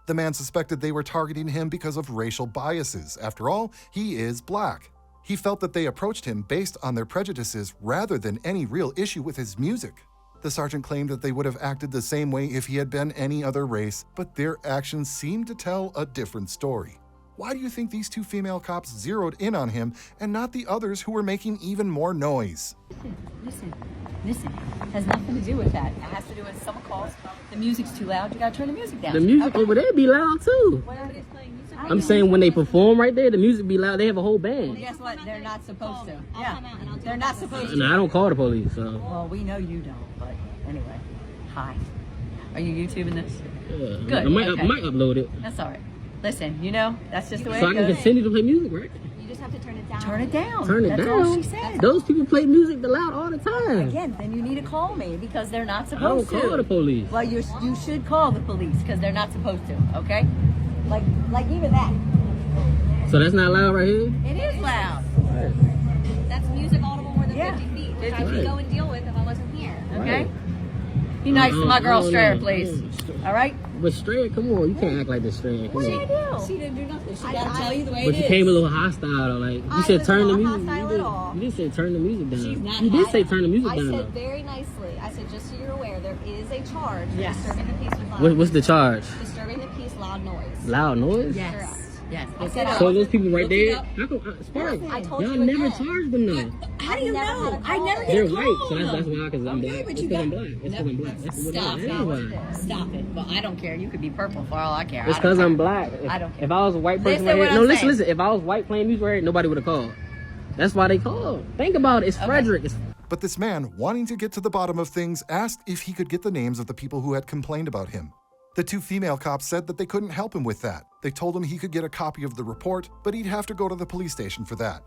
The man suspected they were targeting him because of racial biases. After all, he is black. He felt that they approached him based on their prejudices rather than any real issue with his music. The sergeant claimed that they would have acted the same way if he had been any other race, but their actions seemed to tell a different story. Why do you think these two female cops zeroed in on him and not the others who were making even more noise? Listen. Has nothing to do with that. It has to do with someone calls, the music's too loud, you gotta turn the music down. The music over there be loud too. I'm saying when they perform right there, the music be loud. They have a whole band. Well, guess what? They're not supposed to. Yeah, they're not supposed to. And I don't call the police, so. Well, we know you don't, but anyway. Hi. Are you YouTubing this? Yeah. Good. I might upload it. That's all right. Listen, you know, that's just the way so it goes. I can continue to play music, right? You just have to turn it down. Turn it down. Turn it That's down. all she said. Those people play music loud all the time. Again, then you need to call me because they're not I supposed don't to. call the police. Well, you should call the police because they're not supposed to. Okay? Like even that. So that's not loud right here? It is loud. That's music audible more than 50 feet, which I Right. could go and deal with if I wasn't here. Okay? Be nice to my girl Strayer, please. All right? But Strayer, come on, you can't act like this, Strayer. What did I do? She didn't do nothing. She got to tell you the way But it you is. came a little hostile, like you said, turn the music. You didn't say turn the music down. She's not You did say turn the music I down. said though. very nicely. I said, just so you're aware, there is a charge for Yes. disturbing the peace with loud What's the charge? Disturbing the peace, loud noise. Loud noise? Yes. Yes. I said, So those people right Look it there, up. how come, Spark, I told y'all you never again. charged them though. How do you know? I never They're get white, called. so that's why, because I'm black. but It's you because I'm got- black. It's because I'm black. That's what Stop it is. Anyway. it. Stop it. Well, I don't care. You could be purple for all I care. It's I don't because care. I'm black. I don't care. If I was a white person Listen right what here, I'm no, saying. listen. If I was white playing music right here, nobody would have called. That's why they called. Think about it. It's Frederick. It's But this man, wanting to get to the bottom of things, asked if he could get the names of the people who had complained about him. The two female cops said that they couldn't help him with that. They told him he could get a copy of the report, but he'd have to go to the police station for that.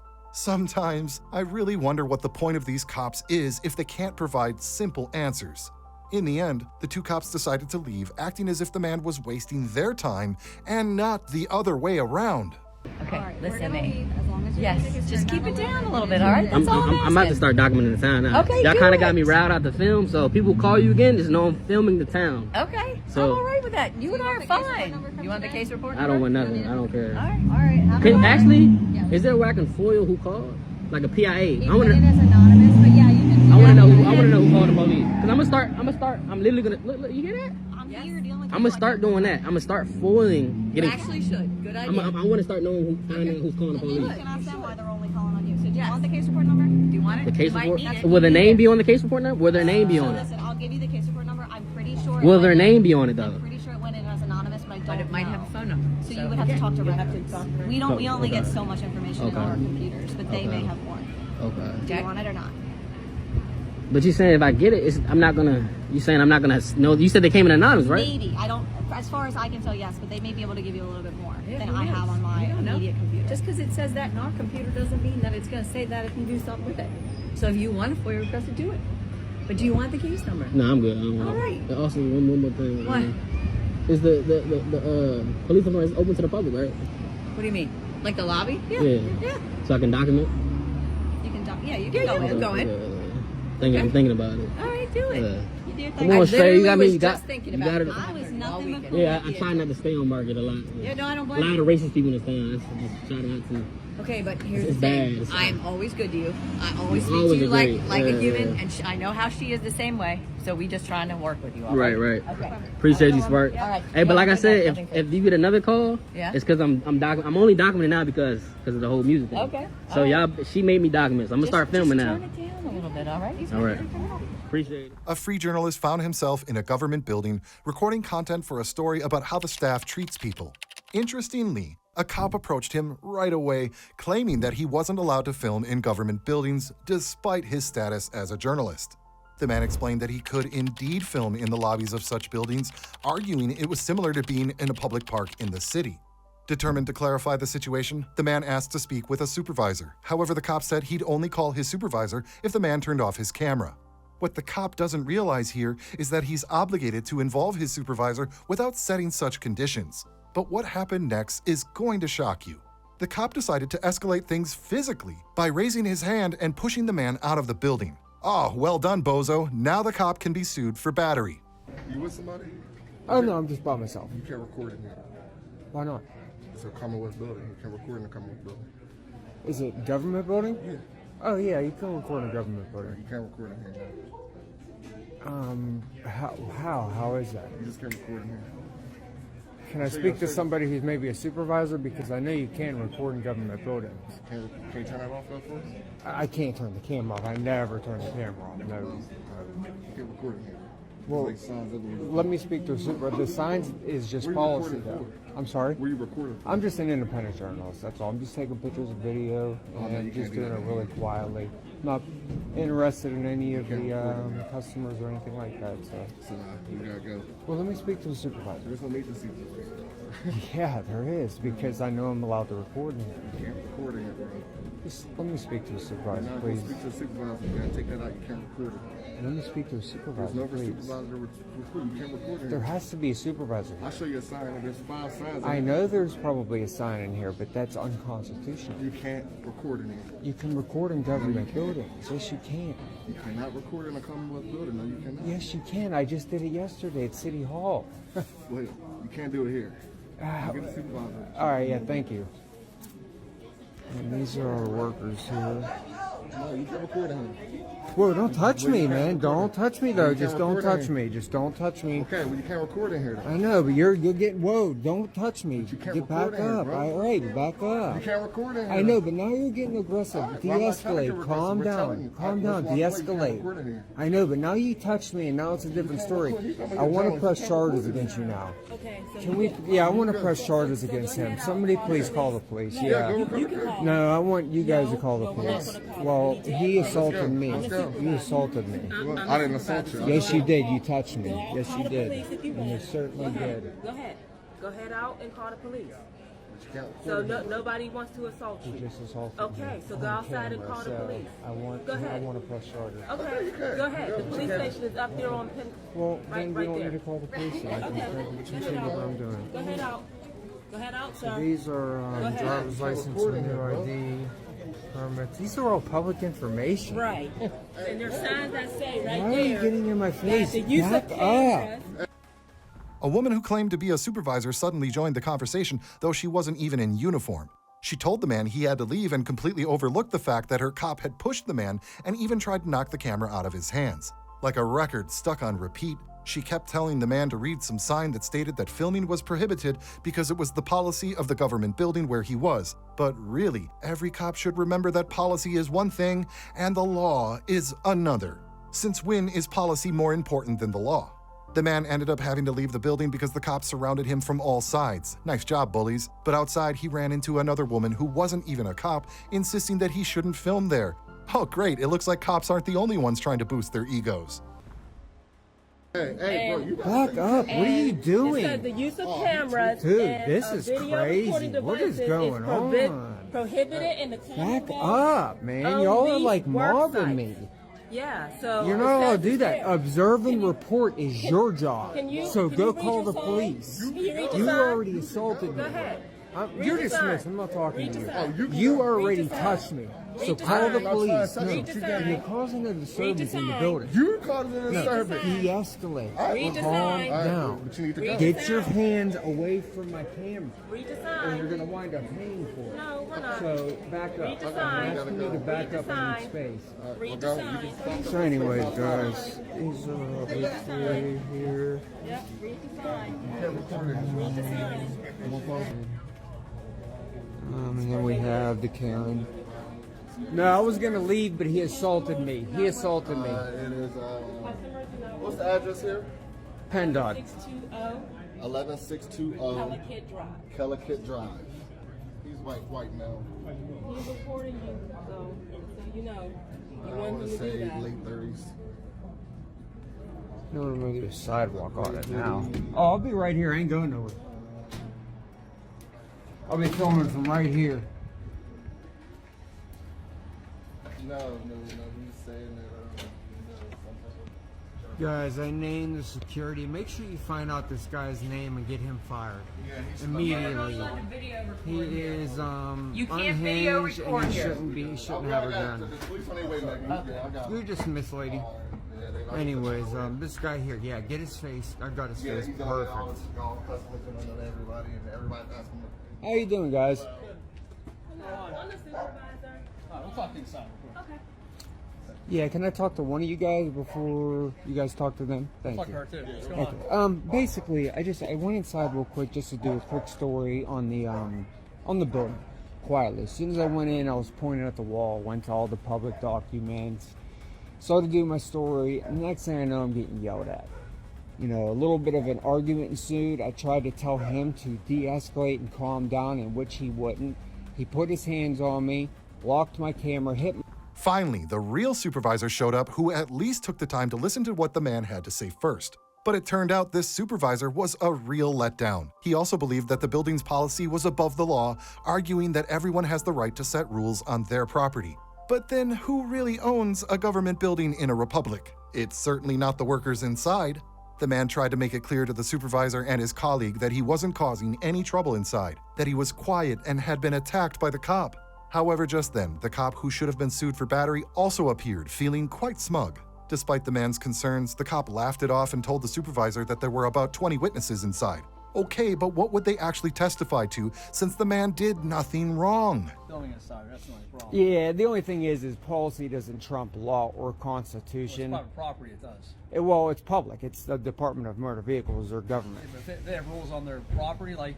Sometimes, I really wonder what the point of these cops is if they can't provide simple answers. In the end, the two cops decided to leave, acting as if the man was wasting their time and not the other way around. Okay, listen to We're gonna me. leave as long as your Yes, music is just turned keep it down. down a little bit, all right? That's all I'm I'm about to asking. start documenting the town now. Okay, Y'all do kind it. of got me riled out the film, so people call you again, just know I'm filming the town. Okay, So- I'm all right with that. You and I are fine. You want the case report? I don't want nothing. I don't care. All right. Have Can, fun. actually, is there a way I can foil who called? Like a PIA? I want It to. is anonymous, but yeah, you can. I want to know. I want to know who called the police. Cause I'm gonna start. I'm literally gonna look. You hear that? I'm here dealing with I'm gonna start doing that. I'm gonna start foiling. You actually should. Good idea. I want to start knowing finding out who's calling the police. You can ask them why they're only calling on you. So do you want the case report number? Do you want it? The case You might report. need it. Will their name be on the case report now? Will their name be on it? Listen, I'll give you the case report number. I'm pretty sure. Will their name be on it though? I'm pretty sure it went in as anonymous, but I don't But it might know. have a phone number. So you would have to talk to records. We don't. We only Okay. get so much information in Okay. our computers, but they may Okay. have more. Okay. Do you want it or not? But you saying if I get it, I'm not gonna. You saying I'm not gonna know? You said they came in anonymous, right? Maybe. I don't. As far as I can tell, yes, but they may be able to give you a little bit more than who I have knows? on my You don't know. immediate computer. Just because it says that in our computer doesn't mean that it's going to say that if you do something with it. So if you want a FOIA request, to do it. But do you want the case number? No, I'm good. All right. Also, one more thing. What? Is the police department open to the public, right? What do you mean? Like the lobby? Yeah. So I can document? You can you can go in. I'm thinking about it. All right, do it. You do your thing. Come on, Shay, you got me. You just got, thinking you about got it. it. I was nothing but Yeah, I try not to stay on market a lot. Yeah, no, I don't A blame lot you. of racist people in this town. I just try not to. Okay, but here's It's the thing. bad. I am always good to you. I always speak Always to you agree. like a human, Yeah. and I know how she is the same way. So we just trying to work with you. All Right. Okay. Appreciate you, Spark. All right. Hey, but Yeah, like I said, nothing if you get another call, Yeah. it's because I'm only documenting now because of the whole music thing. Okay. So she made me document. So I'm gonna start filming now. Turn it down a little bit, all right? All right. Appreciate it. A free journalist found himself in a government building recording content for a story about how the staff treats people. Interestingly, a cop approached him right away, claiming that he wasn't allowed to film in government buildings despite his status as a journalist. The man explained that he could indeed film in the lobbies of such buildings, arguing it was similar to being in a public park in the city. Determined to clarify the situation, the man asked to speak with a supervisor. However, the cop said he'd only call his supervisor if the man turned off his camera. What the cop doesn't realize here is that he's obligated to involve his supervisor without setting such conditions. But what happened next is going to shock you. The cop decided to escalate things physically by raising his hand and pushing the man out of the building. Oh, well done, bozo. Now the cop can be sued for battery. You with somebody? Oh no, I'm just by myself. You can't record in here. Why not? It's a Commonwealth building. You can't record in a Commonwealth building. Is it government building? Yeah. Oh yeah, you can record in a government building. You can't record in here. How is that? You just can't record in here. Can I speak to somebody who's maybe a supervisor? Because I know you can record in government buildings. Can you turn that off though for us? I can't turn the camera off. I never turn the camera off. No. You can't record in here. Well, Like signs everywhere. let me speak to a supervisor. The signs is just Where you policy recording though. I'm sorry? Where you recording from? I'm just an independent journalist, that's all. I'm just taking pictures of video Oh, no, you and can't just do doing that. it really quietly. Not interested in any of the customers or anything like that. So you gotta go. Well, let me speak to the supervisor. There's no need to see this. Yeah, there is, because I know I'm allowed to record in here. You can't record in here, bro. Just let me speak to the You're supervisor, not please. gonna speak to the supervisor. You gotta take that out. You can't record it. Let me speak to a There's supervisor, no please. supervisor to record. You can't record in There here. has to be a supervisor. I'll show you a sign. And there's 5 signs. I know there's probably a sign in here, but that's unconstitutional. You can't record in here. You can record in government buildings. Yes, you can. You cannot record in a Commonwealth building. No, you cannot. Yes, you can. I just did it yesterday at City Hall. Wait, you can't do it here. Get the supervisor. All right, yeah, thank you. And these are our workers here. No, you can't record in here. Whoa, don't touch me, man. record Don't touch me, though. You Just can't don't record in touch here. me. Just don't touch me. Okay, well you can't record in here. Though. I know, but you're getting, whoa, don't touch me. you can't Get back record in here, up. bro. All right, back up. You can't record in here. I know, but now you're getting aggressive. All right, well, I'm not trying to get De-escalate. aggressive. Calm We're telling down. you. Calm Let's down. walk away. You can't De-escalate. record in here. I know, but now you touched me, and now it's a different story. I want to press charges against you now. Okay, so Can we? Yeah, I want to press charges against him. Somebody please call the police. Yeah. No, I want you guys to call the police. Well, he assaulted me. You assaulted me. I didn't assault you. Yes, you did. You touched me. Yes, you did. And you certainly did. Go ahead. Go ahead out and call the police. But you can't So record nobody wants to assault You you. just assaulted me. Okay, so go on outside and camera, call the so police. I want Go ahead. to press charges. Okay, go ahead. The police station is up there on Penn. Well, right, then we right don't there. need to call the police. I can continue what I'm doing. Go ahead out. Go ahead out, sir. These are ahead. driver's license and new ID permits. These are all public information. Right. And there's signs that say right Why are there. you getting in my that face? the use Back of cameras. up. A woman who claimed to be a supervisor suddenly joined the conversation, though she wasn't even in uniform. She told the man he had to leave and completely overlooked the fact that her cop had pushed the man and even tried to knock the camera out of his hands. Like a record stuck on repeat, she kept telling the man to read some sign that stated that filming was prohibited because it was the policy of the government building where he was. But really, every cop should remember that policy is one thing and the law is another. Since when is policy more important than the law? The man ended up having to leave the building because the cops surrounded him from all sides. Nice job, bullies. But outside, he ran into another woman who wasn't even a cop, insisting that he shouldn't film there. Oh, great, it looks like cops aren't the only ones trying to boost their egos. Hey, bro, you Back up. What are you doing? It says the use of cameras Dude, and this is video crazy. recording What is devices going forbidden. on? prohibited in the Back up, man. Y'all are like mobbing me. Yeah, so You're not allowed to do that. Observe and report is your job. So go call the police. You already assaulted me. Go ahead. You're dismissed. I'm not talking to you. You already touched me. So call the police. No, you're causing a disturbance in the building. You're causing a disturbance. De-escale. Read the Calm sign. down. But you need to go. Get your hands away from my camera. Read the Or sign. you're going to wind up paying for it. No, we're not. So back up. Read the I'm sign. asking you to back Read the up and sign. need space. Read the sign. So anyways, guys, these hopefully here. Yep, read the sign. Read the sign. And then we have the Karen. No, I was gonna leave, but he assaulted me. He assaulted me. It is, what's the address here? PennDOT. 620 11620 Kellicut Drive. Kellicut Drive. He's white male. He's reporting you, so you know. You I want want him to to do say that. late 30s. No, we're gonna do a sidewalk on it now. Oh, I'll be right here. I ain't going nowhere. I'll be filming from right here. No, he's saying that, Guys, I named the security. Make sure you find out this guy's name and get him fired he's immediately. He is You can't video unhinged and record he here. shouldn't have a gun. You're dismissed, lady. Anyways, this guy here, yeah, get his face. I got his face. Perfect. How you doing, guys? We'll talk inside. Okay. Yeah, can I talk to one of you guys before you guys talk to them? Thank Talk you. to her too. What's going on? Okay. Basically, I went inside real quick just to do a quick story on the building. Quietly. As soon as I went in, I was pointing at the wall, went to all the public documents, started doing my story, and the next thing I know, I'm getting yelled at. You know, a little bit of an argument ensued. I tried to tell him to de-escalate and calm down, in which he wouldn't. He put his hands on me, locked my camera, hit me. Finally, the real supervisor showed up who at least took the time to listen to what the man had to say first. But it turned out this supervisor was a real letdown. He also believed that the building's policy was above the law, arguing that everyone has the right to set rules on their property. But then who really owns a government building in a republic? It's certainly not the workers inside. The man tried to make it clear to the supervisor and his colleague that he wasn't causing any trouble inside, that he was quiet and had been attacked by the cop. However, just then, the cop who should have been sued for battery also appeared, feeling quite smug. Despite the man's concerns, the cop laughed it off and told the supervisor that there were about 20 witnesses inside. Okay, but what would they actually testify to since the man did nothing wrong? Filming inside, that's the only problem. Yeah, the only thing is policy doesn't trump law or constitution. Well, it's private property, it does. Well, it's public. It's the Department of Motor Vehicles or government. But if they have rules on their property, like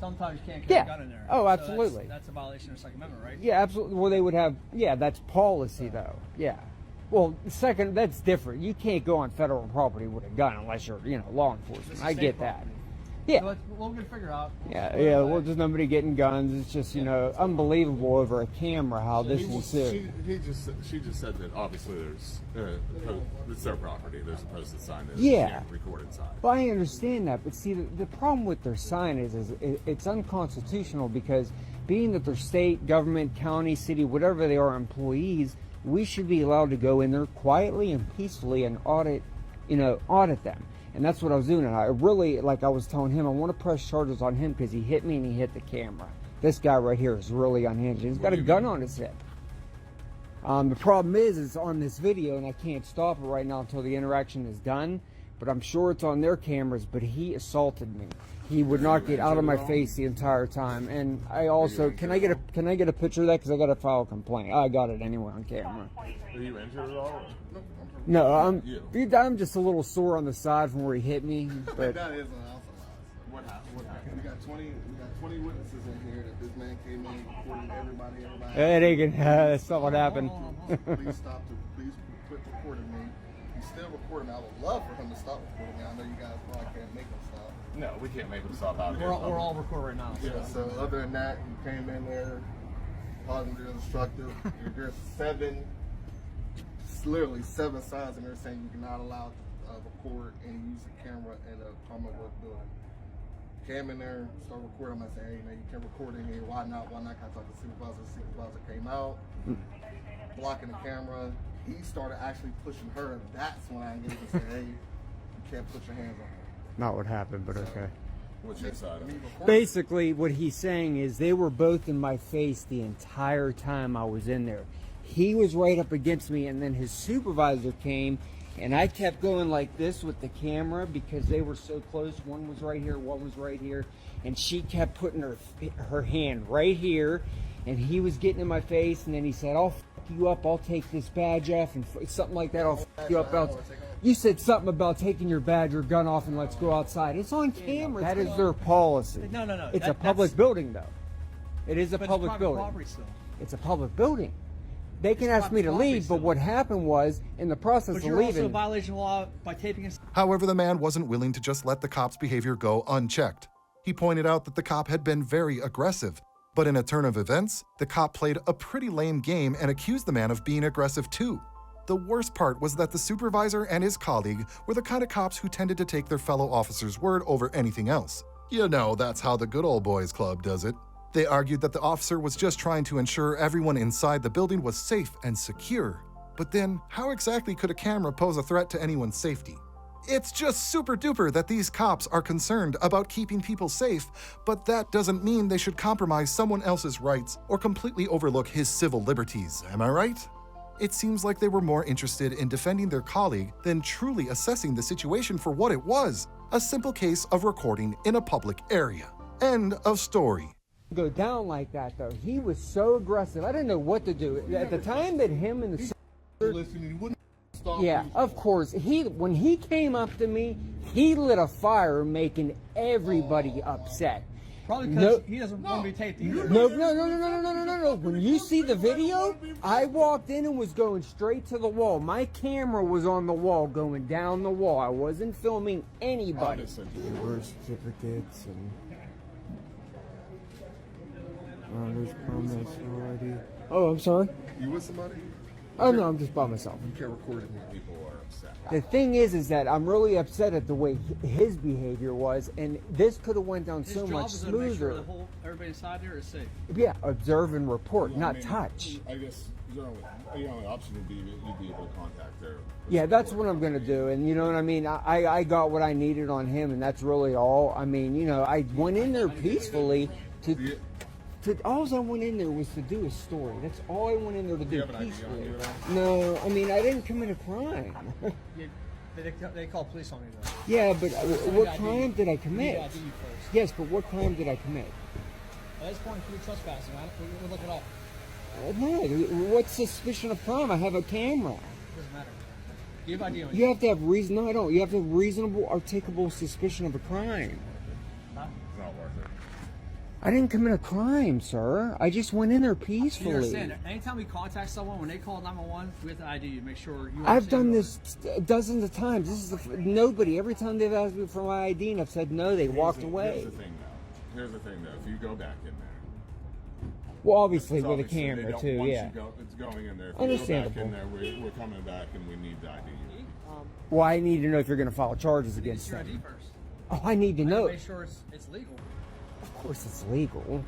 sometimes you can't carry a gun in there. Oh, So absolutely. that's a violation of the Second Amendment, right? Yeah, absolutely. Well, they would have, yeah, that's policy though. Yeah. Well, second, that's different. You can't go on federal property with a gun unless you're, law enforcement. I get that. Yeah. So we'll get figure out. Yeah. Well, there's nobody getting guns. It's just, unbelievable over a camera how this ensued. She just said that obviously there's it's their property. They're supposed to sign this. Yeah. You can't record inside. Well, I understand that, but see, the problem with their sign is it's unconstitutional because being that they're state, government, county, city, whatever they are, employees, we should be allowed to go in there quietly and peacefully and audit them. And that's what I was doing. And I really, like I was telling him, I want to press charges on him because he hit me and he hit the camera. This guy right here is really unhinged. He's got a gun on his hip. The problem is it's on this video and I can't stop it right now until the interaction is done. But I'm sure it's on their cameras, but he assaulted me. He would not get out of my face the entire time. And I also, can I get a picture of that? Because I got to file a complaint. I got it anyway on camera. Are you injured at all? No, I'm just a little sore on the side from where he hit me. But That is what happened? We got 20 witnesses in here that this man came in, recorded everybody. That's not what happened. Please quit recording me. He's still recording me. I would love for him to stop recording me. I know you guys probably can't make him stop. No, we can't make him stop out here. We're all recording right now. Yeah, so other than that, he came in there, positive, destructive. There's literally seven signs in there saying you're not allowed to record and use a camera in a Commonwealth building. Came in there, started recording. I said, hey, man, you can't record in here. Why not? Why not? Can I talk to the supervisor? The supervisor came out, blocking the camera. He started actually pushing her, and that's when I engaged and said, hey, you can't put your hands on her. Not what happened, but okay. What's your side of it? Basically, what he's saying is they were both in my face the entire time I was in there. He was right up against me, and then his supervisor came, and I kept going like this with the camera because they were so close. One was right here, one was right here, and she kept putting her hand right here, and he was getting in my face, and then he said, I'll f*** you up, I'll take this badge off, and something like that, I'll f*** you up. You said something about taking your badge or gun off and let's go outside. It's on camera. That is their policy. No. It's a public building, though. It is a public building. Property still. It's a public building. They can ask me to leave, but what happened was, in the process of But you're leaving... also in violation of law by taping us. However, the man wasn't willing to just let the cop's behavior go unchecked. He pointed out that the cop had been very aggressive, but in a turn of events, the cop played a pretty lame game and accused the man of being aggressive too. The worst part was that the supervisor and his colleague were the kind of cops who tended to take their fellow officer's word over anything else. You know, that's how the good old boys club does it. They argued that the officer was just trying to ensure everyone inside the building was safe and secure. But then, how exactly could a camera pose a threat to anyone's safety? It's just super duper that these cops are concerned about keeping people safe, but that doesn't mean they should compromise someone else's rights or completely overlook his civil liberties, am I right? It seems like they were more interested in defending their colleague than truly assessing the situation for what it was, a simple case of recording in a public area. End of story. Go down like that, though. He was so aggressive. I didn't know what to do. At the time that him and the... Yeah, of course. When he came up to me, he lit a fire making everybody upset. Probably because he doesn't want to be taped either. No. When you see the video, I walked in and was going straight to the wall. My camera was on the wall, going down the wall. I wasn't filming anybody. Birth certificates and... there's permits already. Oh, I'm sorry? You with somebody? Oh, no, I'm just by myself. You can't record it. People are upset. The thing is that I'm really upset at the way his behavior was, and this could have went down so much His job is to make sure smoother. everybody inside there is safe. Yeah, observe and report, Well, not touch. I guess your only option would be you'd be able to contact their... Yeah, that's what I'm going to do, and you know what I mean? I got what I needed on him, and that's really all. I mean, you know, I went in there peacefully all I went in there was to do a story. That's all I went in there to do peacefully. No, I mean, I didn't commit a crime. They call police on you, though. Yeah, but what crime did I You need commit? to ID you first. Yes, but what crime did I commit? At this point, you're trespassing. We'll look it up. No, what's suspicion of crime? I have a camera. Doesn't matter. You have ID on You have to have reason. No, I don't. You have to have reasonable, articulable suspicion of a crime. Huh? It's not worth it. I didn't commit a crime, sir. I just went in there peacefully. You understand? Anytime we contact someone, when they call 911, we have to ID you. Make sure you. I've done this dozens of times. This is nobody. Every time they've asked me for my ID and I've said no, they walked away. Here's the thing, though. If you go back in there. Well, obviously with a Obviously, camera too. Once Yeah. it's going in there. If Understandable. you go back in there, we're coming back and we need to ID you. Well, I need to know if you're going to file charges against Your ID them. first. Oh, I need to know. Make sure it's legal. Of course, it's legal.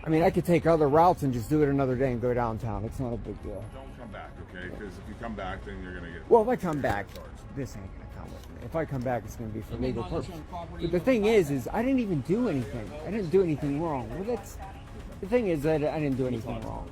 I mean, I could take other routes and just do it another day and go downtown. It's not a big deal. Don't come back, okay? Because if you come back, then you're going to get... Well, if I come back, this ain't going to come with me. If I come back, it's going to be for legal purposes. But the thing is I didn't even do anything. I didn't do anything wrong. Well, the thing is that I didn't do anything wrong.